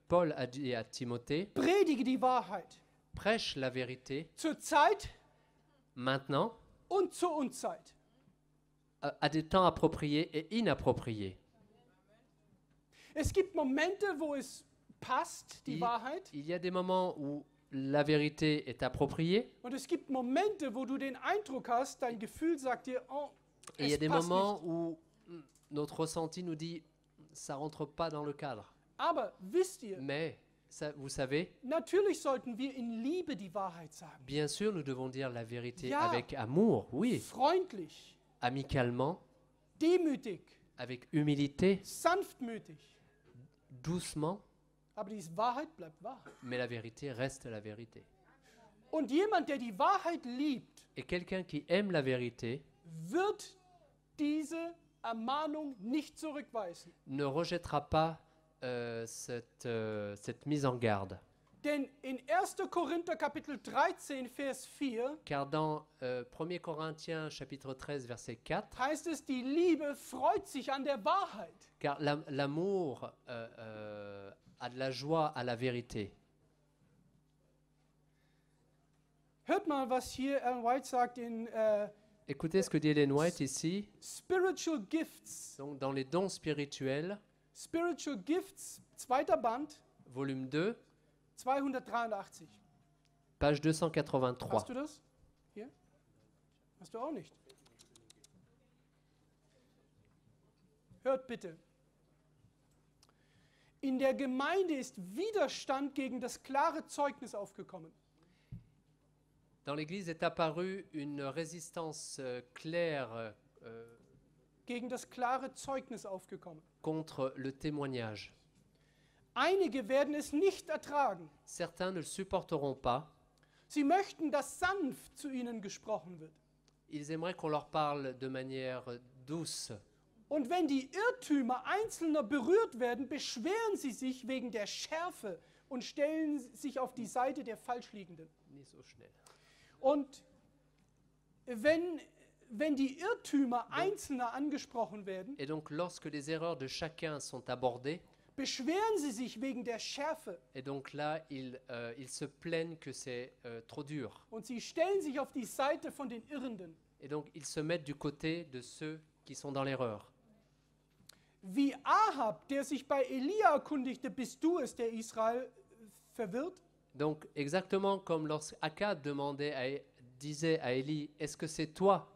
Paul a dit à Timothée, predige die Wahrheit. prêche la vérité Zur Zeit maintenant, und zur Unzeit. à des temps appropriés et inappropriés. Es gibt Momente, wo es passt, die Il, Wahrheit. il y a des moments où la vérité est appropriée, Und es gibt Momente, wo du den Eindruck hast, dein Gefühl sagt dir, oh, et il y a es des passt moments nicht. où notre ressenti nous dit ça rentre pas dans le cadre. Aber wisst ihr, Mais ça, vous savez, natürlich sollten wir in Liebe die Wahrheit sagen. bien sûr, nous devons dire la vérité Ja. avec amour, oui, Freundlich, amicalement, demütig, avec humilité, sanftmütig. doucement, Aber die Wahrheit bleibt Wahrheit. mais la vérité reste la vérité. Und jemand, der die Wahrheit liebt, Et quelqu'un qui aime la vérité wird diese Ermahnung nicht zurückweisen. ne rejettera pas cette mise en garde. Denn in 1. Korinther Kapitel 13, Vers 4 Car dans 1 Corinthiens chapitre 13 verset 4, heißt es, die Liebe freut sich an der Wahrheit. car l'amour a de la joie à la vérité. Hört mal, was hier Ellen White sagt in Écoutez ce que dit Ellen White ici, Spiritual Gifts. donc dans les dons spirituels, Spiritual Gifts, zweiter Band, volume 2, 283. page 283. Hast du das? Hier? Hast du auch nicht? Hört bitte. In der Gemeinde ist Widerstand gegen das klare Zeugnis aufgekommen. Dans l'Église est apparue une résistance claire Gegen das klare Zeugnis aufgekommen. contre le témoignage. Einige werden es nicht ertragen. Certains ne le supporteront pas. Sie möchten, dass sanft zu ihnen gesprochen wird. Ils aimeraient qu'on leur parle de manière douce. Und wenn die Irrtümer Einzelner berührt werden, beschweren sie sich wegen der Schärfe und stellen sich auf die Seite der Falschliegenden. Nicht so schnell. Und wenn die Irrtümer Einzelner angesprochen werden, Et donc lorsque les erreurs de chacun sont abordées, beschweren sie sich wegen der Schärfe et donc là ils se plaignent que c'est trop dur. und sie stellen sich auf die Seite von den Irrenden. Et donc ils se mettent du côté de ceux qui sont dans l'erreur. Wie Ahab, der sich bei Elia erkundigte, bist du es, der Israel verwirrt? Donc exactement comme lorsque Akab disait à Élie, est-ce que c'est toi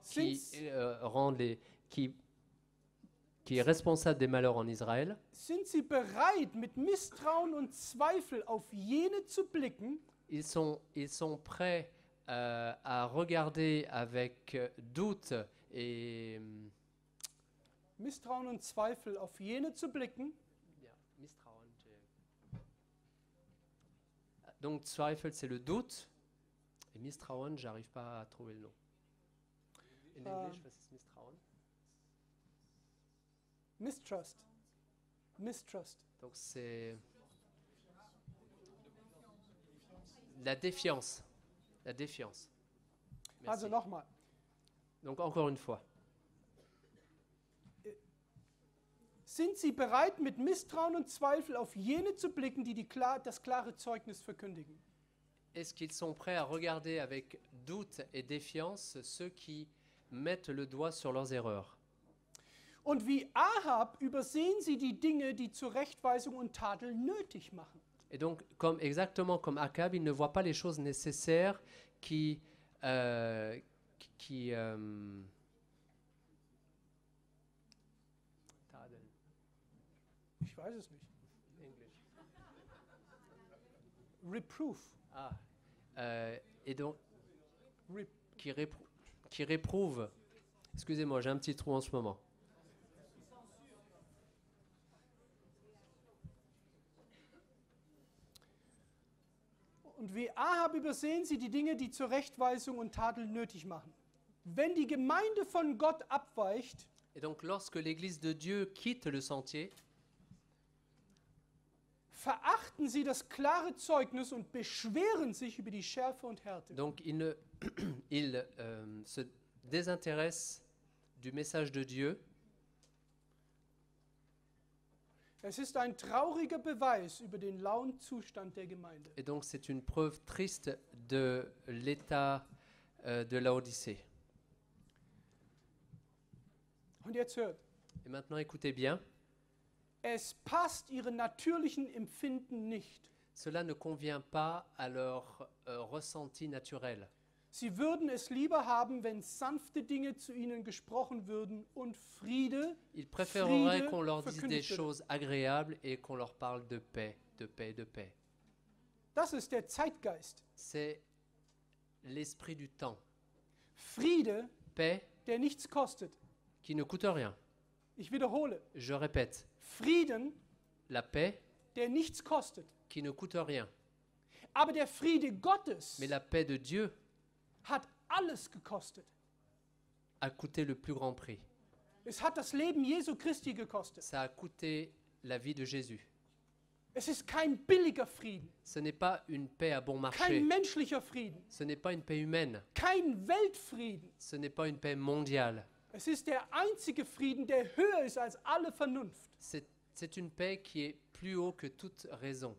qui est responsable des malheurs en Israël? Sind sie bereit, mit Misstrauen und Zweifel auf jene zu blicken, Ils sont prêts à regarder avec doute et Misstrauen und Zweifel auf jene zu blicken, donc Zweifel c'est le doute et Mistrauen, j'arrive pas à trouver le nom. In English, was ist Mistrauen? Mistrust. Mistrust. Donc c'est la défiance. La défiance. Merci. Also nochmal. Donc encore une fois. sind sie bereit, mit Misstrauen und Zweifel auf jene zu blicken, die das klare Zeugnis verkündigen. Est-ce qu'ils sont prêts à regarder avec doute et défiance ceux qui mettent le doigt sur leurs erreurs? Und wie Ahab übersehen sie die Dinge, die zur Rechtweisung und Tadel nötig machen. Et donc, exactement comme Akab, ils ne voient pas les choses nécessaires qui Ich weiß es nicht. Reproof. Et donc, Rep- qui réprouvent. Excusez-moi, j'ai un petit trou en ce moment. Und wie Ahab übersehen sie die Dinge, die zur Rechtweisung und Tadel nötig machen. Wenn die Gemeinde von Gott abweicht, Et donc, lorsque l'Église de Dieu quitte le sentier, verachten sie das klare Zeugnis und beschweren sich über die Schärfe und Härte. donc ils se désintéressent du message de Dieu. Es ist ein trauriger Beweis über den lauen Zustand der Gemeinde. Et donc, c'est une preuve triste de l'état de Laodicée. Und jetzt hört, Et maintenant, écoutez bien. es passt ihren natürlichen Empfinden nicht. Cela ne convient pas à leur ressenti naturel. Sie würden es lieber haben, wenn sanfte Dinge zu ihnen gesprochen würden und Friede, Ils préféreraient Friede qu'on leur dise des verkündigt würde. choses agréables et qu'on leur parle de paix, de paix, de paix. Das ist der Zeitgeist. C'est l'esprit du temps. Friede, Paix der nichts kostet. qui ne coûte rien. Ich wiederhole. Je répète, Frieden, la paix der nichts kostet. qui ne coûte rien. Aber der Friede Gottes Mais la paix de Dieu hat alles gekostet. a coûté le plus grand prix. Es hat das Leben Jesu Christi gekostet. Ça a coûté la vie de Jésus. Es ist kein billiger Frieden, Ce n'est pas une paix à bon kein marché. menschlicher Frieden, Ce n'est pas une paix humaine. kein Weltfrieden. Ce n'est pas une paix mondiale. Es ist der einzige Frieden, der höher ist als alle Vernunft. C'est une paix qui est plus haut que toute raison.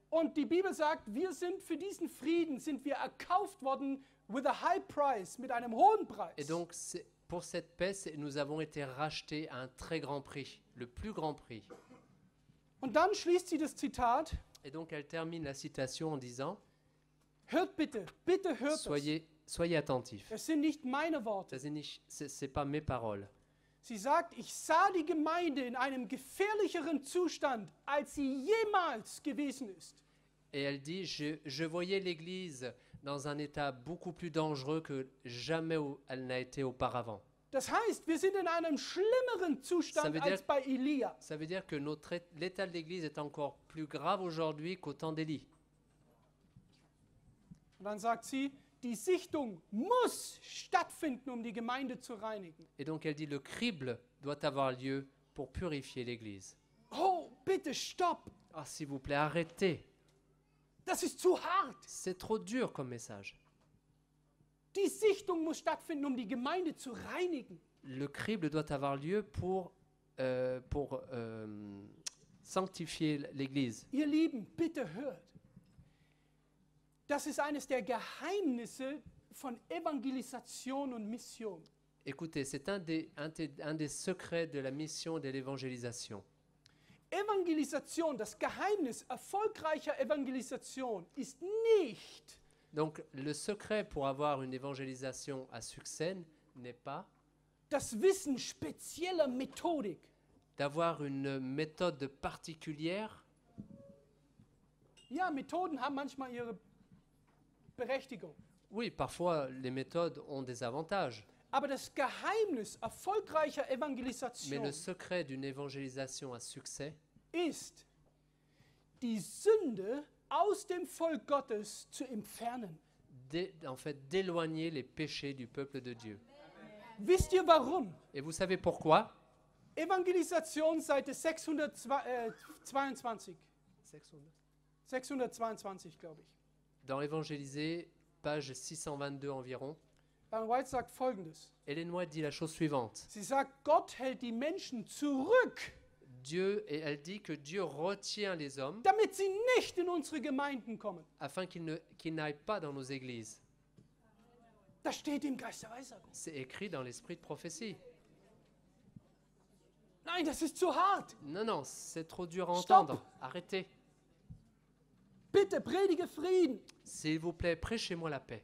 Und die Bibel sagt, wir sind für diesen Frieden, sind wir erkauft worden with a high price, mit einem hohen Preis. Et donc, pour cette paix, nous avons été rachetés à un très grand prix, le plus grand prix. Und dann schließt sie das Zitat, Et donc, elle termine la citation en disant hört bitte, bitte hört das. Soyez attentifs. Es sind nicht meine Worte. Ce n'est pas mes paroles. Sie sagt, ich sah die Gemeinde in einem gefährlicheren Zustand, als sie jemals gewesen ist. Et elle dit je voyais l'Église dans un état beaucoup plus dangereux que jamais elle n'a été auparavant. Das heißt, wir sind in einem schlimmeren Zustand veut dire- als bei Elia. Ça veut dire que l'état de l'Église est encore plus grave aujourd'hui qu'au temps d'Élie. Und dann sagt sie, die Sichtung muss stattfinden, um die Gemeinde zu reinigen. Et donc elle dit le crible doit avoir lieu pour purifier l'Église. Oh, bitte stopp! Ah, s'il vous plaît, arrêtez. Das ist zu hart. C'est trop dur comme message. Die Sichtung muss stattfinden, um die Gemeinde zu reinigen. Le crible doit avoir lieu pour sanctifier l'Église. Ihr Lieben, bitte hört. Das ist eines der Geheimnisse von Evangelisation und Mission. Écoutez, c'est un des secrets de la mission et de l'évangélisation. Evangelisation, das Geheimnis erfolgreicher Evangelisation ist nicht, Donc, le secret pour avoir une évangélisation à succès n'est pas das Wissen spezieller Methodik. d'avoir une méthode particulière. Ja, Methoden haben manchmal ihre Berechtigung. Oui, parfois, les méthodes ont des avantages. Aber das Geheimnis erfolgreicher Mais Evangelisation le secret d'une évangélisation à succès, ist, die Sünde aus dem Volk Gottes zu entfernen. en fait, d'éloigner les péchés du peuple de Dieu. Wisst ihr warum? Et vous savez pourquoi? Evangelisation Seite 622. 622, glaube ich. Dans Évangéliser, page 622 environ, Ellen White sagt Folgendes. Ellen White dit la chose suivante. Sie sagt, Gott hält die Menschen zurück, Et elle dit que Dieu retient les hommes damit sie nicht in unsere Gemeinden kommen. afin qu'ils n'aillent pas dans nos églises. Das steht im Geist der Weissagung. C'est écrit dans l'esprit de prophétie. Nein, das ist zu hart. Non, c'est trop dur à Stop. entendre. Arrêtez. Bitte predige Frieden. S'il vous plaît, prêchez-moi la paix.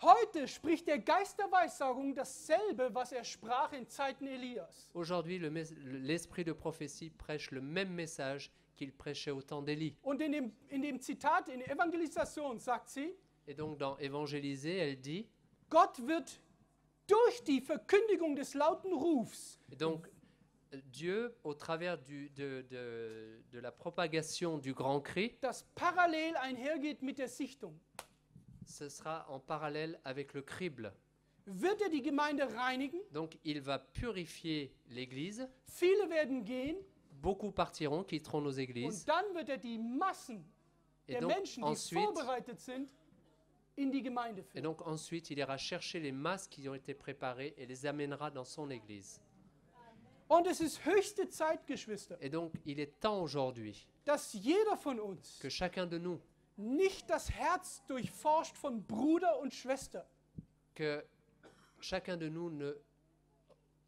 Heute spricht der Geist der Weissagung dasselbe, was er sprach in Zeiten Elias. Aujourd'hui, l'esprit de prophétie prêche le même message qu'il prêchait au temps d'Élie. Und in dem Zitat in Evangelisation sagt sie, Et donc dans Évangéliser, elle dit, Gott wird durch die Verkündigung des lauten Rufs et donc Dieu, au travers de la propagation du grand cri, das parallel einhergeht mit der Sichtung, ce sera en parallèle avec le crible. wird er die Gemeinde reinigen, Donc il va purifier l'Église, viele werden gehen beaucoup partiront, quitteront nos églises, und dann wird er die Massen et der donc Menschen, die ensuite, vorbereitet sind, in die Gemeinde et führen. donc ensuite il ira chercher les masses qui ont été préparées et les amènera dans son Église. Und es ist höchste Zeit, Geschwister, Et donc il est temps aujourd'hui dass jeder von uns que chacun de nous, nicht das Herz durchforscht von Bruder und Schwester, que chacun de nous ne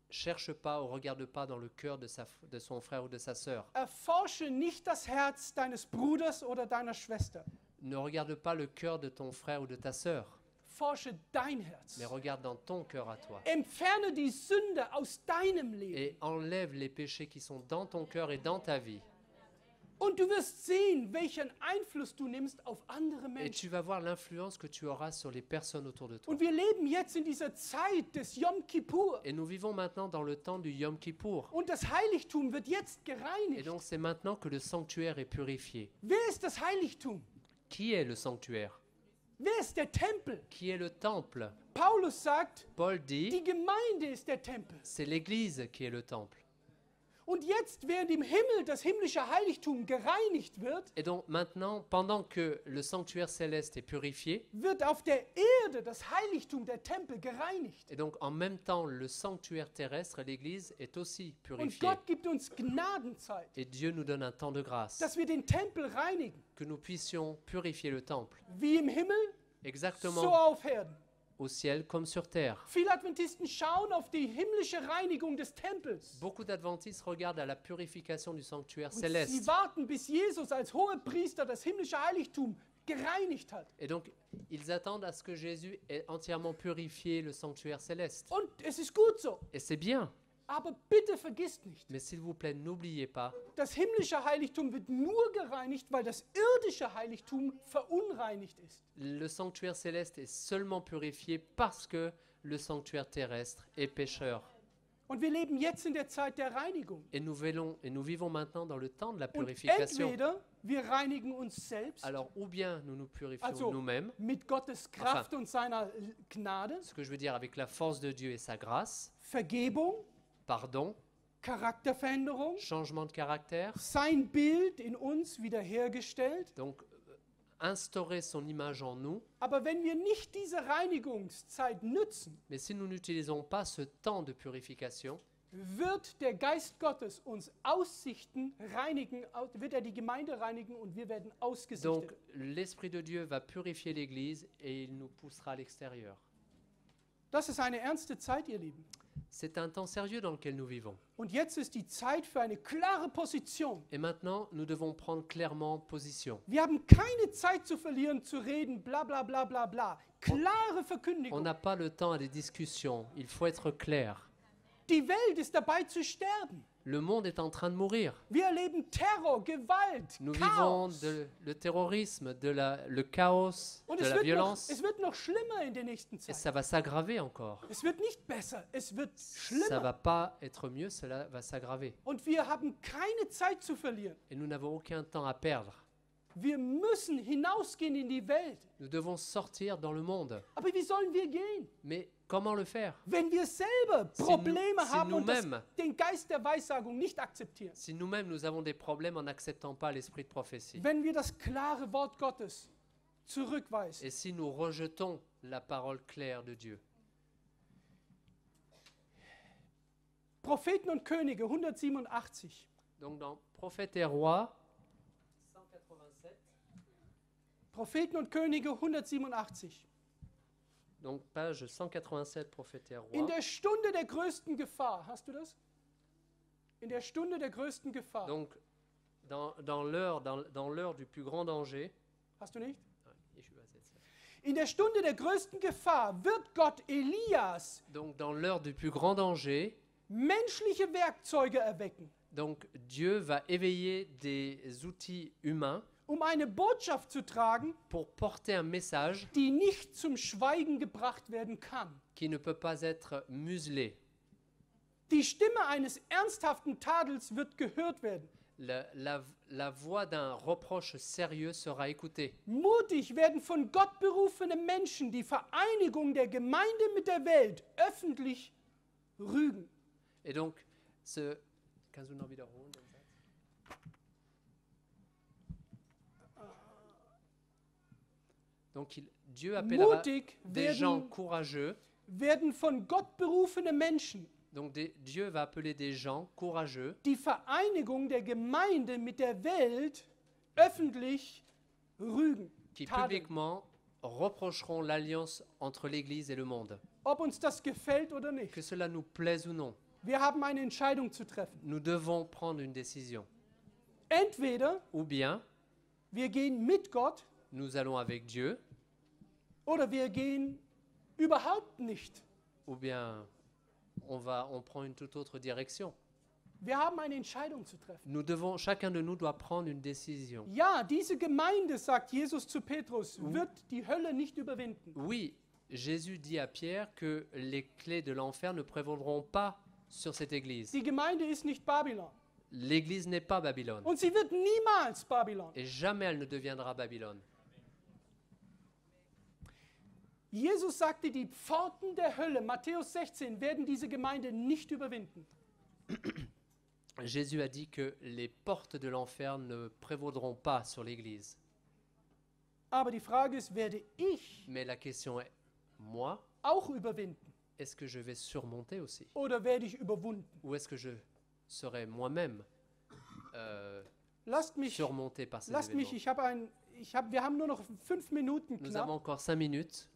cherche pas ou regarde pas dans le cœur de son frère ou de sa sœur. erforsche nicht das Herz deines Bruders oder deiner Schwester, Ne regarde pas le cœur de ton frère ou de ta sœur, forsche dein Herz. mais regarde dans ton cœur à toi. Entferne die Sünde aus deinem Leben. Et enlève les péchés qui sont dans ton cœur et dans ta vie. Und du wirst sehen, welchen Einfluss du nimmst auf andere Et Menschen. tu vas voir l'influence que tu auras sur les personnes autour de toi. Und wir leben jetzt in dieser Zeit des Yom Kippur. Et nous vivons maintenant dans le temps du Yom Kippour. Und das Heiligtum wird jetzt Et gereinigt. donc c'est maintenant que le sanctuaire est purifié. Wer ist das Heiligtum? Qui est le sanctuaire? Wer ist der Tempel? Qui est le temple? Paulus sagt, Paul dit, die Gemeinde ist der Tempel. c'est l'Église qui est le temple. Und jetzt, während im Himmel das himmlische Heiligtum gereinigt wird, Et donc maintenant, pendant que le sanctuaire céleste est purifié, wird auf der Erde das Heiligtum, der Tempel gereinigt. et donc en même temps, le sanctuaire terrestre, l'Église, est aussi Und purifié. Gott gibt uns Gnadenzeit, Et Dieu nous donne un temps de grâce, dass wir den Tempel reinigen, que nous puissions purifier le temple, wie im Himmel, so exactement auf Erden. au ciel comme sur terre. Viele Adventisten schauen auf die himmlische Reinigung des Tempels. Beaucoup d'adventistes regardent à la purification du sanctuaire Und sie céleste. warten, bis Jesus als Hohepriester das himmlische Heiligtum gereinigt hat. Et donc, ils attendent à ce que Jésus ait entièrement purifié le sanctuaire céleste. Und es ist gut so. Et c'est bien, Aber bitte vergisst nicht, mais s'il vous plaît, n'oubliez pas, das himmlische Heiligtum wird nur gereinigt, weil das irdische Heiligtum verunreinigt ist. le sanctuaire céleste est seulement purifié parce que le sanctuaire terrestre est pécheur. Und wir leben jetzt in der Zeit der Reinigung. Et nous vivons maintenant dans le temps de la Und purification. entweder wir reinigen uns selbst, Alors, ou bien nous nous purifions also nous-mêmes, mit Gottes Kraft und seiner Gnade, ce que je veux dire avec la force de Dieu et sa grâce, Vergebung, pardon, Charakterveränderung, changement de caractère, sein Bild in uns wiederhergestellt. donc instaurer son image en nous. Aber wenn wir nicht diese Reinigungszeit nützen, Mais si nous n'utilisons pas ce temps de purification, wird der Geist Gottes uns aussichten, reinigen, wird er die Gemeinde reinigen und wir werden donc ausgesichtet. l'Esprit de Dieu va purifier l'Église et il nous poussera à l'extérieur. Das ist eine ernste Zeit, ihr Lieben. C'est un temps sérieux dans lequel nous vivons. Und jetzt ist die Zeit für eine klare Position. Et maintenant, nous devons prendre clairement position. Wir haben keine Zeit zu verlieren, zu reden, bla bla bla bla bla. Klare On Verkündigung. n'a pas le temps à des discussions. Il faut être clair. Die Welt ist dabei zu sterben. Le monde est en train de mourir. Wir erleben Terror, Gewalt, Nous vivons Chaos. le terrorisme, le chaos, Und de es la violence. wird noch schlimmer in der nächsten Et Zeit. ça va s'aggraver encore. Es wird nicht besser, es wird Ça schlimmer. va pas être mieux, cela va s'aggraver. Und wir haben keine Zeit zu verlieren. Et nous n'avons aucun temps à perdre. Wir müssen hinausgehen in die Welt. Nous devons sortir dans le monde. Aber wie sollen wir gehen, Mais comment le faire? wenn wir selber Si Probleme nous- si haben und nous-mêmes- den Geist der Weissagung nicht akzeptieren? Si nous-mêmes nous avons des problèmes en n'acceptant pas l'esprit de prophétie, Wenn wir das klare Wort Gottes zurückweisen? et si nous rejetons la parole claire de Dieu. Propheten und Könige 187. Donc dans Prophètes et Rois, 187. Propheten und Könige 187. Donc page 187, Prophètes et Rois. In der Stunde der größten Gefahr, hast du das? In der Stunde der größten Gefahr. Donc dans l'heure du plus grand danger. Hast du nicht? Ah, ich übersetze. In der Stunde der größten Gefahr wird Gott Elias Donc dans l'heure du plus grand danger, menschliche Werkzeuge erwecken, donc Dieu va éveiller des outils humains eine Botschaft zu tragen, pour porter un message die nicht zum Schweigen gebracht werden kann. qui ne peut pas être muselé. Die Stimme eines ernsthaften Tadels wird gehört werden. La voix d'un reproche sérieux sera écoutée. Mutig werden von Gott berufene Menschen die Vereinigung der Gemeinde mit der Welt öffentlich rügen. Et donc, kannst du noch wiederholen den Satz? Donc, Dieu appellera Mutig des gens courageux. werden von Gott berufene Menschen Donc, Dieu va appeler des gens courageux die Vereinigung der Gemeinde mit der Welt öffentlich rügen. qui tadeln. publiquement reprocheront l'alliance entre l'Église et le monde. Ob uns das gefällt oder nicht. Que cela nous plaise ou non, Wir haben eine Entscheidung zu treffen. nous devons prendre une décision. Entweder Ou bien, wir gehen mit Gott nous allons avec Dieu, oder wir gehen überhaupt nicht. ou bien on prend une toute autre direction. Wir haben eine Entscheidung zu treffen. Chacun de nous doit prendre une décision. Ja, diese Gemeinde, sagt Jesus zu Petrus, wird die Hölle nicht überwinden. Oui, Jésus dit à Pierre que les clés de l'enfer ne prévaudront pas sur cette église. Die Gemeinde ist nicht Babylon. L'église n'est pas Babylone. Und sie wird niemals Babylon. Et jamais elle ne deviendra Babylone. Jesus sagte, die Pforten der Hölle, Matthäus 16, werden diese Gemeinde nicht überwinden. Jésus a dit que les portes de l'enfer ne prévaudront pas sur l'église. Aber die Frage ist, werde ich Mais la question est, moi, auch überwinden? est-ce que je vais surmonter aussi? Oder werde ich überwunden? Ou est-ce que je serai moi-même Lasst mich, surmonté par ces lasst mich, événements? wir haben nur noch 5 Minuten Nous avons knapp. encore 5 minutes.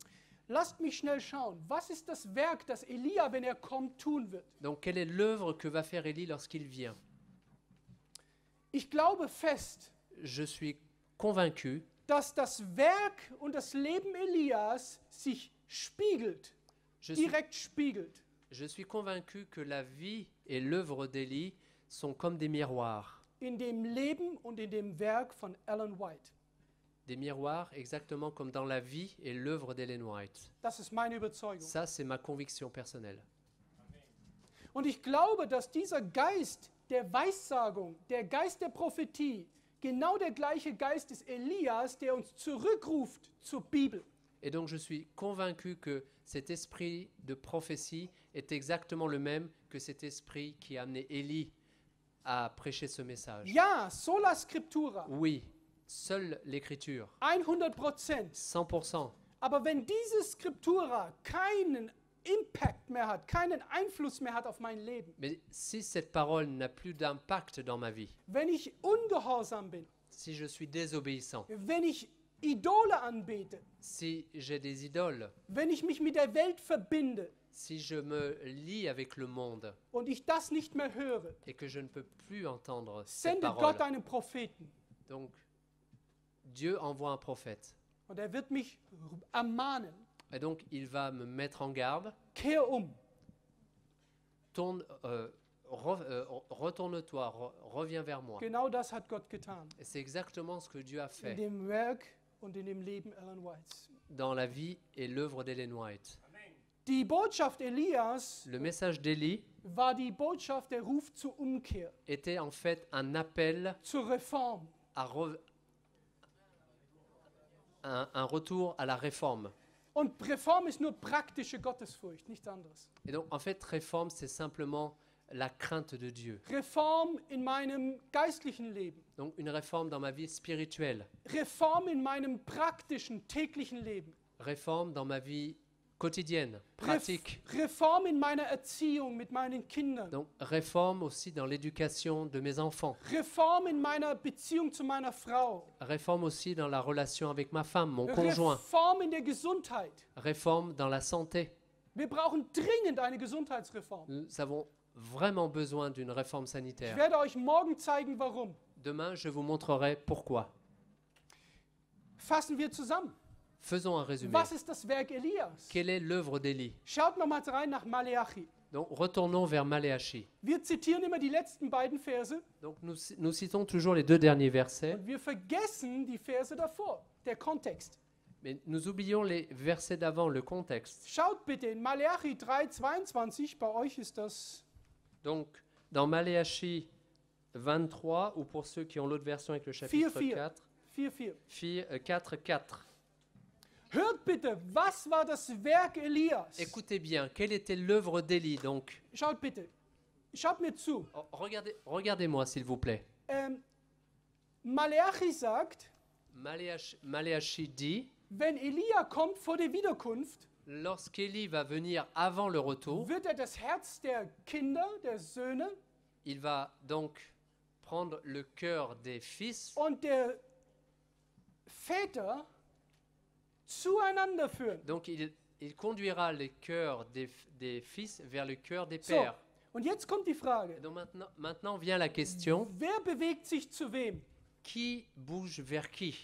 Lasst mich schnell schauen. Was ist das Werk, das Elia, wenn er kommt, tun wird? Donc, quelle est l'œuvre que va faire Élie lorsqu'il vient? Ich glaube fest, Je suis convaincu dass das Werk und das Leben Elias sich spiegelt, je suis, direkt spiegelt. je suis convaincu que la vie et l'œuvre d'Élie sont comme des miroirs. In dem Leben und in dem Werk von Ellen White. Des miroirs exactement comme dans la vie et l'œuvre d'Ellen White. Das ist meine Überzeugung. Ça, c'est ma conviction personnelle. Und ich glaube, dass dieser Geist der Weissagung, der Geist der Prophetie, genau der gleiche Geist ist Elias, der uns zurückruft zur Bibel. Et donc, je suis convaincu que cet esprit de prophétie est exactement le même que cet esprit qui a amené Élie à prêcher ce message. Ja, sola scriptura, Oui, seule l'écriture, 100%. 100%. Aber wenn diese Scriptura keinen Impact mehr hat, keinen Einfluss mehr hat auf mein Leben, Mais si cette parole n'a plus d'impact dans ma vie, wenn ich ungehorsam bin, si je suis désobéissant, wenn ich Idole anbete, si j'ai des idoles, wenn ich mich mit der Welt verbinde si je me lie avec le monde und ich das nicht mehr höre, et que je ne peux plus entendre cette sendet parole, Gott einen Propheten donc Dieu envoie un prophète. und er wird mich ermahnen. Et donc il va me mettre en garde, Kehr um. retourne-toi, reviens vers moi. Genau das hat Gott getan. Et c'est exactement ce que Dieu a In fait dem Werk und in dem Leben Ellen Whites. dans la vie et l'œuvre d'Ellen White. Die Botschaft Elias Le message d'Élie war die Botschaft der Ruf zur Umkehr, était en fait un appel zur Reform. à un retour à la réforme. Und Reform ist nur praktische Gottesfurcht, nichts anderes. Et donc, en fait, réforme, c'est simplement la crainte de Dieu. Reform in meinem geistlichen Leben. Donc, une réforme dans ma vie spirituelle, Reform in meinem praktischen, täglichen Leben. réforme dans ma vie quotidienne, pratique. Reform in meiner Erziehung mit meinen Kindern. Donc réforme aussi dans l'éducation de mes enfants. Reform in meiner Beziehung zu meiner Frau. Réforme aussi dans la relation avec ma femme, mon conjoint. Reform in der Gesundheit. Réforme dans la santé. Wir brauchen dringend eine Gesundheitsreform. Nous avons vraiment besoin d'une réforme Ich sanitaire. werde euch morgen zeigen, warum. Demain, je vous montrerai pourquoi. Fassen wir zusammen. Faisons un résumé. Was ist das Werk Elias? Quelle est l'œuvre d'Élie? Schaut nochmal rein nach Maleachi. Donc retournons vers Maléachi. Wir zitieren immer die letzten beiden Verse Donc nous citons toujours les 2 derniers versets, und wir vergessen die Verse davor, der Kontext. mais nous oublions les versets d'avant, le contexte. Schaut bitte in Maleachi 3,22, bei euch ist das Donc dans Maléachi 23, ou pour ceux qui ont l'autre version avec le chapitre 4. 4, 4,4. 4, 4. Hört bitte, was war das Werk Elias? Écoutez bien, quelle était l'œuvre d'Élie donc? Schaut bitte, schaut mir zu. Oh, regardez-moi s'il vous plaît. Maleachi sagt, Maléachi dit, wenn Elia kommt vor der Wiederkunft, lorsqu'Élie va venir avant le retour, wird das Herz der Kinder, der Söhne il va donc prendre le cœur des fils und der Väter zueinander führen. Donc il conduira les cœurs des fils vers le cœur des So, pères. und jetzt kommt die Frage, Donc maintenant vient la question, wer bewegt sich zu wem? qui bouge vers qui?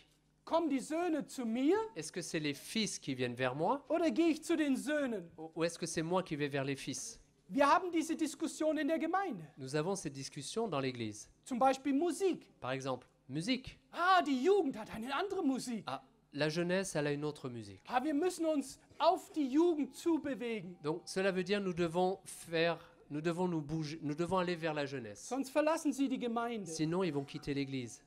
Kommen die Söhne zu mir Est-ce que c'est les fils qui viennent vers moi oder gehe ich zu den Söhnen? ou est-ce que c'est moi qui vais vers les fils? Wir haben diese Diskussion in der Gemeinde. Nous avons ces discussions dans l'Église. Zum Beispiel Musik. Par exemple, musique. Ah, die Jugend hat eine andere Musik. Ah, la jeunesse, elle a une autre musique. Ah, wir müssen uns auf die Jugend zubewegen. Donc cela veut dire nous devons nous bouger, nous devons aller vers la jeunesse. Sonst verlassen sie die Gemeinde. Sinon, ils vont quitter l'Église.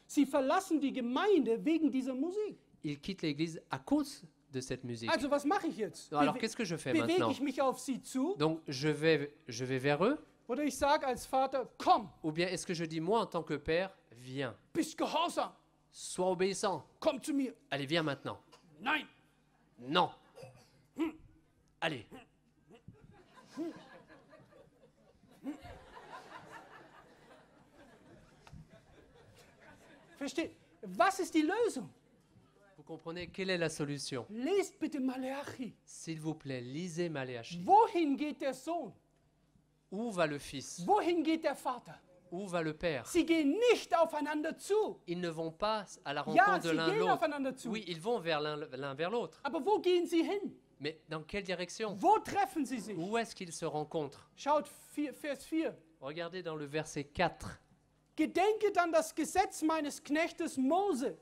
Sie verlassen die Gemeinde wegen dieser Musik. Ils quittent l'Église à cause de cette musique. Also was mache ich jetzt? Alors qu'est-ce que je fais Bewege maintenant? ich mich auf sie zu? Donc je vais vers eux, Oder ich sage als Vater, komm, ou bien est-ce que je dis moi en tant que père, viens, bist gehorsam, sois obéissant, komm zu mir. allez viens maintenant. Nein. Non. Allez. Versteht? Was ist die Lösung? Vous comprenez quelle est la solution? Lest bitte Maleachi. S'il vous plaît, lisez Maléachi. Wohin geht der Sohn? Où va le fils? Wohin geht der Vater? Où va le père? Sie gehen nicht aufeinander zu. Ils ne vont pas à la Ja, rencontre de sie l'un de gehen l'autre. aufeinander zu. Oui, ils vont vers l'un vers l'autre. Aber wo gehen sie hin? Mais dans quelle direction? Wo treffen sie sich? Où est-ce qu'ils se rencontrent? Schaut Vers 4. Regardez dans le verset 4. Gedenket an das Gesetz meines Knechtes Mose,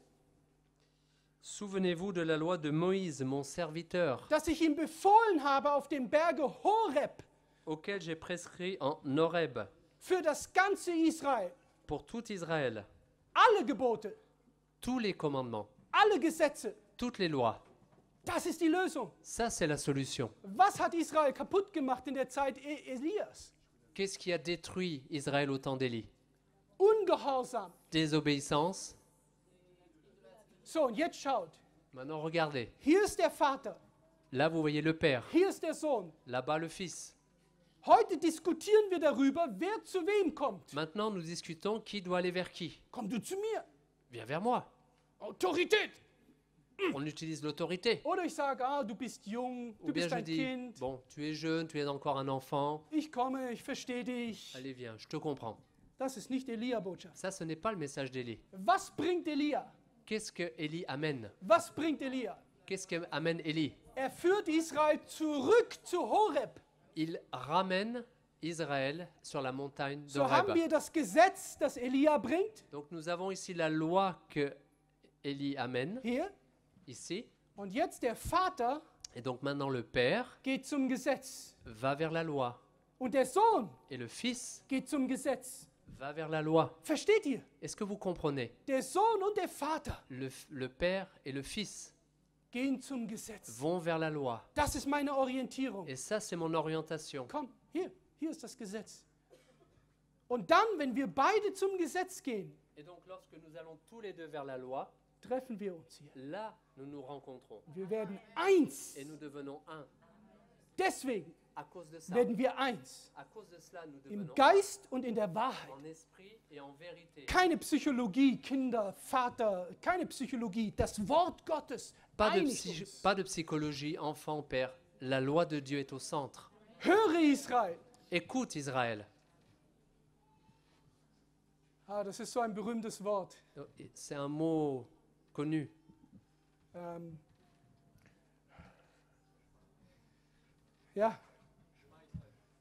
Souvenez-vous de la loi de Moïse, mon serviteur, das ich ihm befohlen habe auf dem Berge Horeb auquel j'ai prescrit en Horeb, für das ganze Israel. pour tout Israël, Alle Gebote, tous les commandements, alle Gesetze. toutes les lois. Das ist die Lösung. Ça, c'est la solution. Was hat Israel kaputt gemacht in der Zeit Elias? Qu'est-ce qui a détruit Israël au temps d'Élie? Ungehorsam. Désobéissance. So, und jetzt schaut. Maintenant, regardez. Hier ist der Vater. Là, vous voyez le Père. Hier ist der Sohn. Là-bas, le Fils. Heute diskutieren wir darüber, wer zu wem kommt. Maintenant, nous discutons qui doit aller vers qui. Komm du zu mir. Viens vers moi. Autorität. On utilise l'autorité. Oder ich sage, ah, du bist jung, Ou du bien bist je ein dis, Kind. bon, tu es jeune, tu es encore un enfant. Ich komme, ich verstehe dich. Allez, viens, je te comprends. Das ist nicht Elia-Botschaft. Ça, ce n'est pas le message d'Élie. Was bringt Elia? Qu'est-ce que Élie amène? Was bringt Elia? Qu'est-ce qu'amène Élie? Er führt Israel zurück zu Horeb. Il ramène Israël sur la montagne So haben d'Horeb. wir das Gesetz, das Elia bringt, Donc nous avons ici la loi que Élie amène, hier. ici. Und jetzt der Vater Et donc maintenant le Père geht zum Gesetz. va vers la loi. Und der Sohn Et le Fils geht zum Gesetz. va vers la loi. Versteht ihr? Est-ce que vous comprenez? Der Sohn und der Vater Le Père et le Fils gehen zum Gesetz. vont vers la loi. Das ist meine Orientierung. Et ça, c'est mon orientation. Komm, hier ist das Gesetz. Und dann, wenn wir beide zum Gesetz gehen, Et donc lorsque nous allons tous les deux vers la loi, treffen wir uns hier. là, nous nous rencontrons. Wir werden eins. Et nous devenons un. Deswegen À cause de ça, werden wir eins. à cause de cela, nous Im devenons Geist und in der Wahrheit. en esprit et en vérité. Keine Psychologie, Kinder, Vater, keine Psychologie. Das Wort Gottes einigt uns. Pas de psychologie, enfant, père. La loi de Dieu est au centre. Höre Israel. Écoute Israël. Ah, das ist so ein berühmtes Wort. C'est un mot connu. Ja.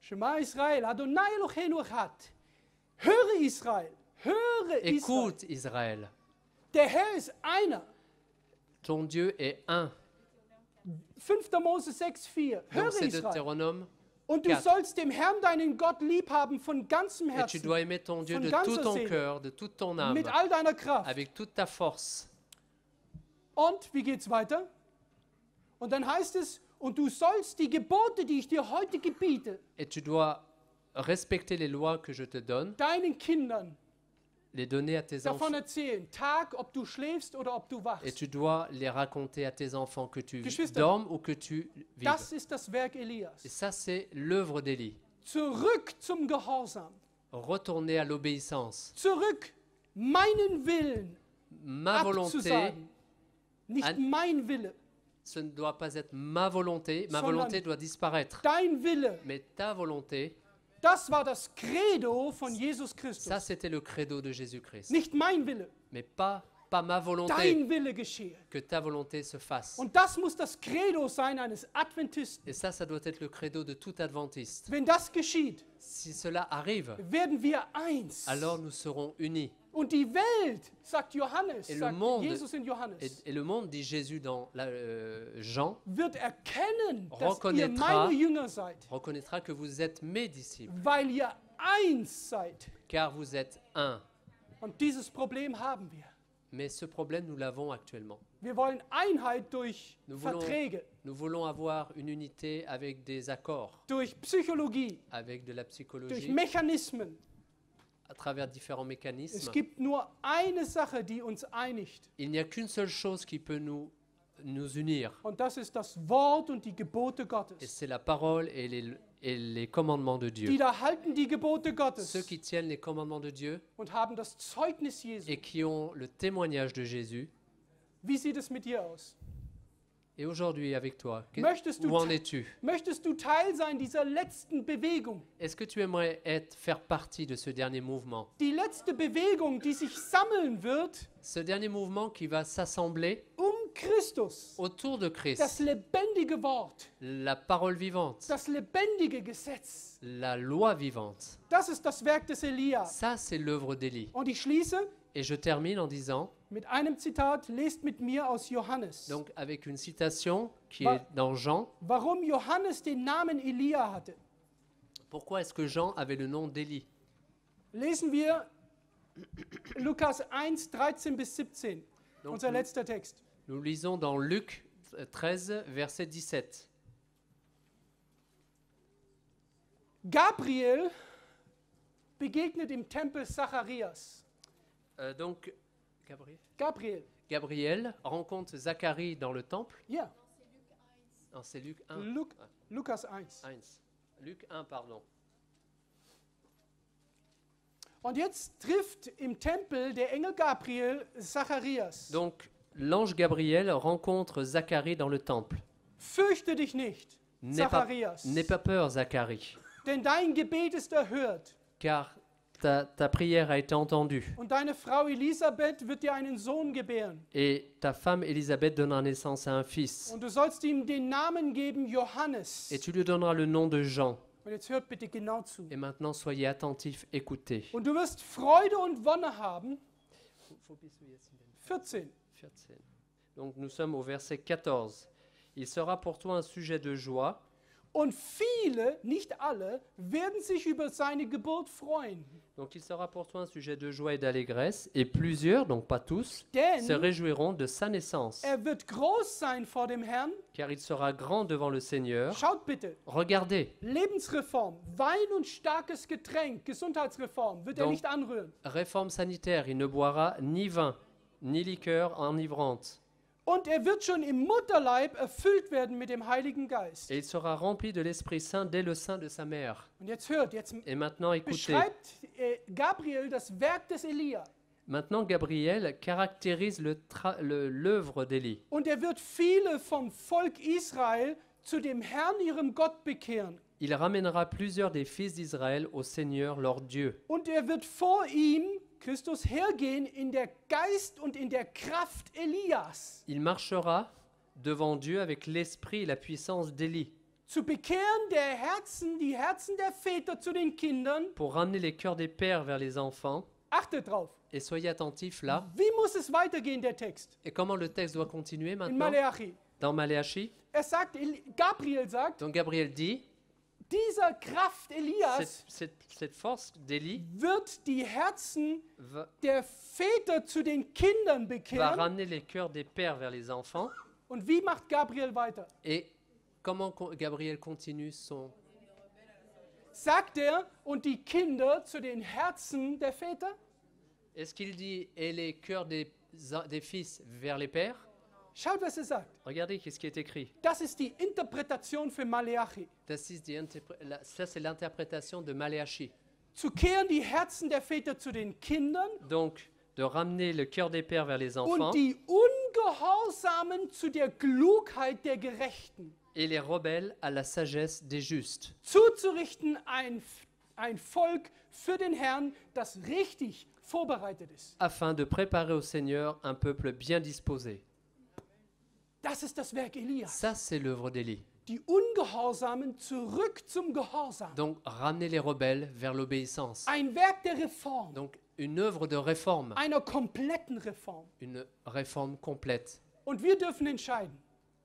Shema Israel, Adonai Eloheinu Echad. Höre Israel, höre Israel. Écoute Israël. Der Herr ist einer. Ton Dieu est un. 5. Mose 6,4. Donc Höre c'est Israel. Deutéronome. Und du 4. sollst dem Herrn, deinen Gott, lieb haben von ganzem Et tu Herzen, dois aimer ton Dieu von de ganzer tout ton Seele, cœur, de toute ton âme, mit all deiner Kraft. avec toute ta force. Und wie geht's weiter? Und dann heißt es, und du sollst die Gebote, die ich dir heute gebiete, Et tu dois respecter les lois que je te donne, deinen Kindern les donner à tes davon enfants. erzählen. Tag, ob du schläfst oder ob du Et wachst. tu dois les raconter à tes enfants que tu Geschwister, dormes ou que tu vives. Das ist das Werk Et Elias. ça, c'est l'œuvre d'Élie. Zurück zum Gehorsam. Retourner à l'obéissance. Zurück, meinen Willen Ma volonté, abzusagen. Nicht An- mein Wille, ce ne doit pas être ma volonté. Ma Sondern volonté doit disparaître. dein Wille. Mais ta volonté, Das war das Credo von Jesus Christus. ça, c'était le credo de Jésus-Christ. Nicht mein Wille, Mais pas ma volonté, dein Wille geschehe. que ta volonté se fasse. Und das muss das Credo sein eines Adventisten. Et ça doit être le credo de tout adventiste. Wenn das geschieht, Si cela arrive, werden wir eins. alors nous serons unis. Und die Welt, sagt Johannes, Et le sagt monde- Jesus in Johannes, Et le monde, dit Jésus dans Jean, wird erkennen, dass ihr reconnaîtra- meine Jünger seid, reconnaîtra que vous êtes mes disciples, weil ihr eins seid. car vous êtes un. Und dieses Problem haben wir. Mais ce problème, nous l'avons actuellement. Wir wollen Einheit durch Nous voulons- Verträge, Nous voulons avoir une unité avec des accords, durch Psychologie, avec de la durch psychologie, Mechanismen. à travers différents Es mécanismes. gibt nur eine Sache, die uns einigt. Il n'y a qu'une seule chose qui peut nous unir, Und das ist das Wort und die Gebote et Gottes. c'est la parole et les commandements de Dieu. Die da halten die Gebote Gottes Ceux qui tiennent les commandements de Dieu und haben das Zeugnis Jesu. et qui ont le témoignage de Jésus. Wie sieht es mit dir aus? Et aujourd'hui, avec toi, Möchtest du où en te- es-tu? Möchtest du Teil sein dieser letzten Bewegung? Est-ce que tu aimerais faire partie de ce dernier mouvement? Die letzte Bewegung, die sich sammeln wird Ce dernier mouvement qui va s'assembler Christus. autour de Das Christ, lebendige Wort, la parole vivante, das lebendige Gesetz. la loi vivante. Das ist das Werk des Elia. Ça, c'est l'œuvre d'Élie. Und ich schließe Et je termine en disant, mit einem Zitat. Lest mit mir aus Johannes. donc avec une citation qui Va- est dans Jean. Warum Johannes den Namen Elia hatte. Pourquoi est-ce que Jean avait le nom d'Élie? Lesen wir Lukas 1, 13 bis 17. Donc, Unser letzter Text. Nous lisons dans Luc 13, verset 17. Gabriel begegnet im Tempel Zacharias. Donc, Gabriel, rencontre Zacharie dans le temple. ja, Non, c'est Luc 1. Lukas 1. 1. Luc 1, pardon. Und jetzt trifft im Tempel der Engel Gabriel Zacharias. Donc, l'ange Gabriel rencontre Zacharie dans le temple. Fürchte dich nicht, Zacharias, N'aie pas peur, Zacharie, denn dein Gebet ist erhört. car ta prière a été entendue. Und deine Frau Elisabeth wird dir einen Sohn gebären. Et ta femme Élisabeth donnera naissance à un fils. Und du sollst ihm den Namen geben Johannes. Et tu lui donneras le nom de Jean. Und jetzt hört bitte genau zu. Et maintenant, soyez attentifs, écoutez. Und du wirst Freude und Wonne haben. 14. 14. Donc nous sommes au verset 14. Il sera pour toi un sujet de joie, Und viele, nicht alle, werden sich über seine Geburt freuen. donc il sera pour toi un sujet de joie et d'allégresse, et plusieurs, donc pas tous, se Denn réjouiront de sa naissance, wird groß sein vor dem Herrn. car il sera grand devant le Seigneur. Schaut bitte, Regardez, Lebensreform, Wein und starkes Getränk, Gesundheitsreform, wird Donc- nicht anrühren. réforme sanitaire, il ne boira ni vin, ni liqueur enivrante. Und er wird schon im Mutterleib erfüllt werden mit dem Heiligen Geist. Et il sera rempli de l'Esprit Saint dès le sein de sa mère. Und jetzt hört, jetzt Et maintenant, écoutez. beschreibt Gabriel das Werk des Elia. Maintenant, Gabriel caractérise l'œuvre d'Élie. Und er wird viele vom Volk Israel zu dem Herrn, ihrem Gott, bekehren. Il ramènera plusieurs des fils d'Israël au Seigneur leur Dieu. Und er wird vor ihm, Christus, hergehen in der Geist und in der Kraft Elias. Il marchera devant Dieu avec l'esprit et la puissance d'Élie Zu bekehren die Herzen der Väter zu den Kindern. pour ramener les cœurs des pères vers les enfants. Achtet drauf. Et soyez attentifs là. Wie muss es weitergehen, der Text? Et comment le texte doit continuer In maintenant? Maleachi. Dans Maléachie. Gabriel sagt, Donc Gabriel dit, dieser Kraft Elias cette force d'Élie wird die Herzen va der Väter zu den Kindern bekehren. ramener les cœurs des pères vers les enfants. Und wie macht Gabriel weiter? Et comment Gabriel continue son... Sagt er, und die Kinder zu den Herzen der Väter? Est-ce qu'il dit, et les cœurs des fils vers les pères? Schaut, was er sagt. Regardez qu'est-ce qui est écrit. Das ist die Interpretation für Maleachi. Ça, c'est l'interprétation de Maléachie. Zu kehren die Herzen der Väter zu den Kindern Donc, de ramener le cœur des pères vers les enfants und die Ungehorsamen zu der Klugheit der Gerechten. et les rebelles à la sagesse des justes. Zuzurichten ein Volk für den Herrn, das richtig vorbereitet ist. Afin de préparer au Seigneur un peuple bien disposé. Das ist das Werk Elias. Ça, c'est l'œuvre d'Élie. Die Ungehorsamen zurück zum Gehorsam. Donc, ramener les rebelles vers l'obéissance. Ein Werk der Reform. Donc, une œuvre de réforme. Einer kompletten Reform. Une réforme complète. Und wir dürfen entscheiden.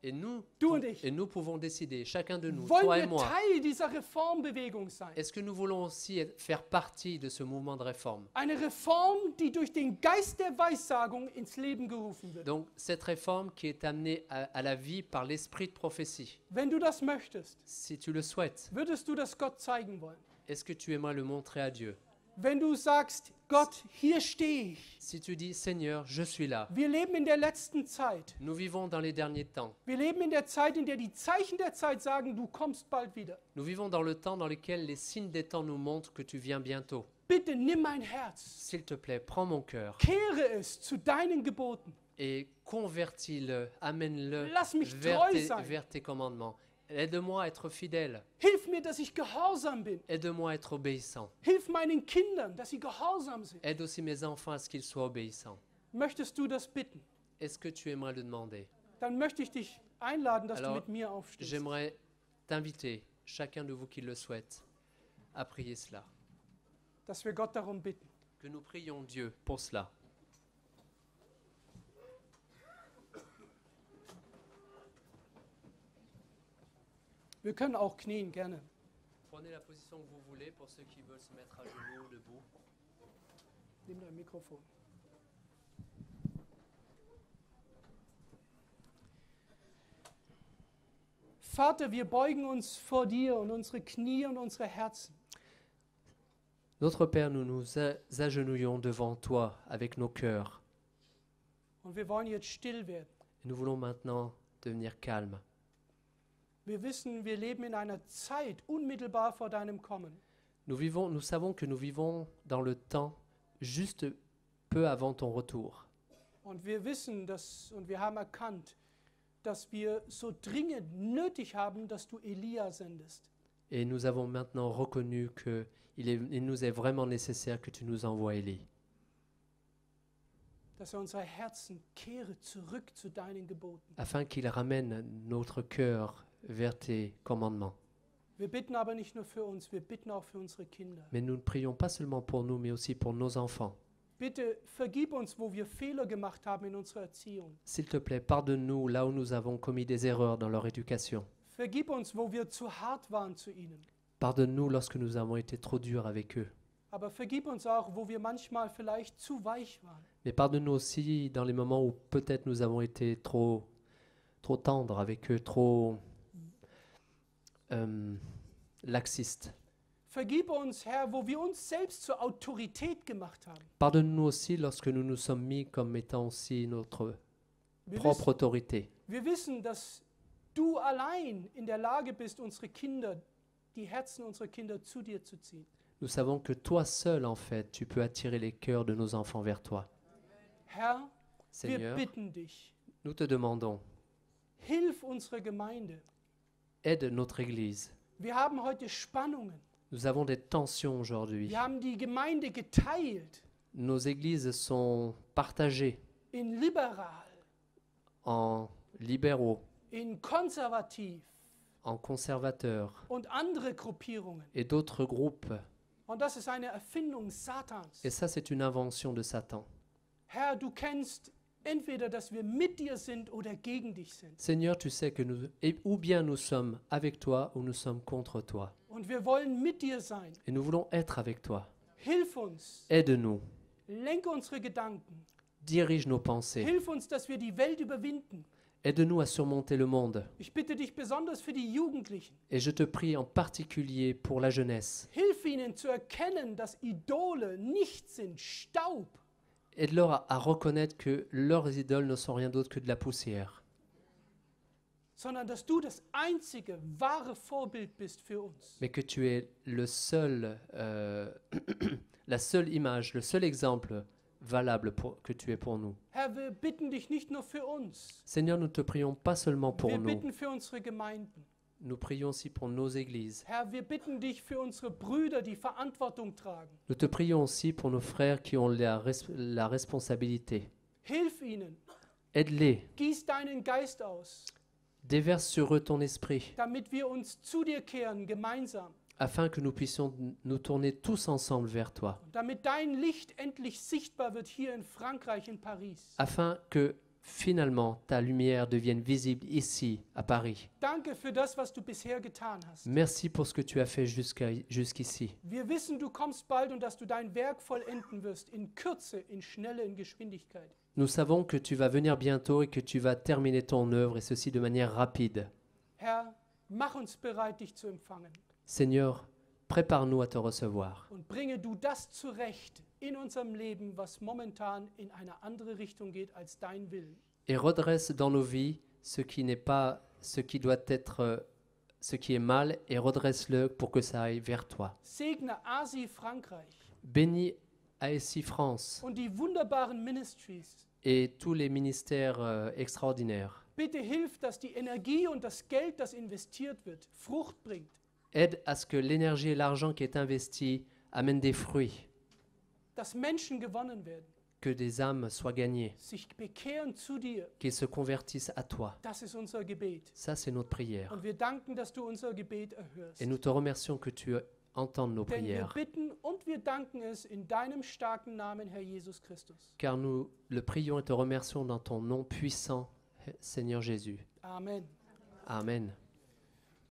Et nous pouvons décider, chacun de nous, Wollen toi et wir moi, Teil dieser Reformbewegung sein? est-ce que nous voulons aussi faire partie de ce mouvement de réforme? Eine Reform, die durch den Geist der Weissagung ins Leben gerufen wird. Donc, cette réforme qui est amenée à la vie par l'esprit de prophétie, Wenn du das möchtest, si tu le souhaites, würdest du das Gott zeigen wollen? est-ce que tu aimerais le montrer à Dieu? Wenn du sagst, Gott, hier stehe ich. Si tu dis, Seigneur, je suis là. Wir leben in der letzten Zeit. Nous vivons dans les derniers temps. Wir leben in der Zeit, in der die Zeichen der Zeit sagen, du kommst bald wieder. Nous vivons dans le temps dans lequel les signes des temps nous montrent que tu viens bientôt. Bitte nimm mein Herz, S'il te plaît, prends mon cœur kehre es zu deinen Geboten. et convertis-le, amène-le Lass mich vers treu sein. vers tes commandements. Aide-moi à être fidèle. Hilf mir, dass ich gehorsam bin. Aide-moi à être obéissant. Hilf meinen Kindern, dass sie gehorsam sind. Aide aussi mes enfants à ce qu'ils soient obéissants. Möchtest du das bitten? Est-ce que tu aimerais le demander? Dann möchte ich dich einladen, dass Alors, du mit mir aufstehst. J'aimerais t'inviter, chacun de vous qui le souhaite, à prier cela. Dass wir Gott darum bitten. Que nous prions Dieu pour cela. Wir können auch knien, gerne. Prenez la position que vous voulez pour ceux qui veulent se mettre à genoux, debout. Nimm dein Mikrofon. Vater, wir beugen uns vor dir und unsere Knie und unsere Herzen. Notre Père, nous nous agenouillons devant toi avec nos cœurs. Und wir wollen jetzt still werden. Nous voulons maintenant devenir calmes. Wir wissen, wir leben in einer Zeit unmittelbar vor deinem Kommen. Nous savons que nous vivons dans le temps juste peu avant ton retour. Und wir wissen, und wir haben erkannt, dass wir so dringend nötig haben, dass du Elia sendest. Et nous avons maintenant reconnu qu'il nous est vraiment nécessaire que tu nous envoies Élie. Dass unsere Herzen kehre zurück zu deinen Geboten. Afin qu'il ramène notre cœur vers tes commandements. Wir bitten aber nicht nur für uns, wir bitten auch für unsere Kinder. Mais nous ne prions pas seulement pour nous, mais aussi pour nos enfants. Bitte vergib uns, wo wir Fehler gemacht haben in unserer Erziehung. S'il te plaît, pardonne-nous là où nous avons commis des erreurs dans leur éducation. Vergib uns, wo wir zu hart waren zu ihnen. Pardonne-nous lorsque nous avons été trop durs avec eux. Aber vergib uns auch, wo wir manchmal vielleicht zu weich waren. Mais pardonne-nous aussi dans les moments où peut-être nous avons été trop tendres avec eux, trop laxistes. Vergib uns, Herr, wo wir uns selbst zur Autorität gemacht haben. Pardonne-nous aussi lorsque nous nous sommes mis comme étant aussi notre Wir propre autorité. Wir wissen, dass du allein in der Lage bist, die Herzen unserer Kinder zu dir zu ziehen. Nous savons que toi seul, en fait, tu peux attirer les cœurs de nos enfants vers toi. Herr, wir Seigneur, bitten dich, nous te demandons, hilf unserer Gemeinde. aide notre Église. Wir haben heute Spannungen. Nous avons des tensions aujourd'hui. Wir haben die Gemeinde geteilt Nos églises sont partagées in liberal, en libéraux, in konservativ en conservateurs und andere Gruppierungen. et d'autres groupes. Und das ist eine Erfindung Satans. Et ça, c'est une invention de Satan. Herr, du kennst entweder, dass wir mit dir sind oder gegen dich sind. Seigneur, tu sais que ou bien nous sommes avec toi ou nous sommes contre toi. Und wir wollen mit dir sein. Et nous voulons être avec toi. Hilf uns, Aide-nous, lenke unsere Gedanken. dirige nos pensées. Hilf uns, dass wir die Welt überwinden. Aide-nous à surmonter le monde. Ich bitte dich besonders für die Jugendlichen. Et je te prie en particulier pour la jeunesse. Hilf ihnen zu erkennen, dass Idole nichts sind, Staub. Aide-leur à reconnaître que leurs idoles ne sont rien d'autre que de la poussière. Sondern dass du das einzige wahre Vorbild bist für uns. Mais que tu es le seul, la seule image, le seul exemple valable que tu es pour nous. Herr, wir bitten dich nicht nur für uns. Seigneur, nous ne te prions pas seulement pour Wir nous, bitten für unsere Gemeinden. nous prions aussi pour nos églises. Herr, wir bitten dich für unsere Brüder, die Verantwortung tragen. Nous te prions aussi pour nos frères qui ont la responsabilité. Hilf ihnen. Aide-les, Gieß deinen Geist aus, déverse sur eux ton esprit, damit wir uns zu dir kehren, gemeinsam. afin que nous puissions nous tourner tous ensemble vers toi, Damit dein Licht endlich sichtbar wird hier in Frankreich, in Paris. afin que finalement ta lumière devienne visible ici, à Paris. Danke für das, was du bisher getan hast. Merci pour ce que tu as fait jusqu'ici. Wir wissen, du kommst bald und dass du dein Werk vollenden wirst, in Kürze, in Schnelle, in Geschwindigkeit. Nous savons que tu vas venir bientôt et que tu vas terminer ton œuvre, et ceci de manière rapide. Herr, mach uns bereit, dich zu empfangen. Seigneur, prépare-nous à te recevoir Und bringe du das zurecht in unserem Leben, was momentan in eine andere Richtung geht als dein Willen. et redresse dans nos vies ce qui n'est pas, ce qui doit être, ce qui est mal, et redresse-le pour que ça aille vers toi. Segne Asi Frankreich Bénis ASI France und die wunderbaren Ministries. et tous les ministères extraordinaires. Bitte hilf, dass die Energie und das Geld, das investiert wird, Frucht bringt. Aide à ce que l'énergie et l'argent qui est investi amènent des fruits, Dass Menschen gewonnen werden, que des âmes soient gagnées, sich bekehren zu dir. qu'ils se convertissent à toi. Das ist unser Gebet. Ça, c'est notre prière. Und wir danken, dass du unser Gebet erhörst. Et nous te remercions que tu entendes nos Denn wir prières, bitten und wir danken es in deinem starken Namen, Herr Jesus Christus. car nous le prions et te remercions dans ton nom puissant, Seigneur Jésus. Amen. Amen.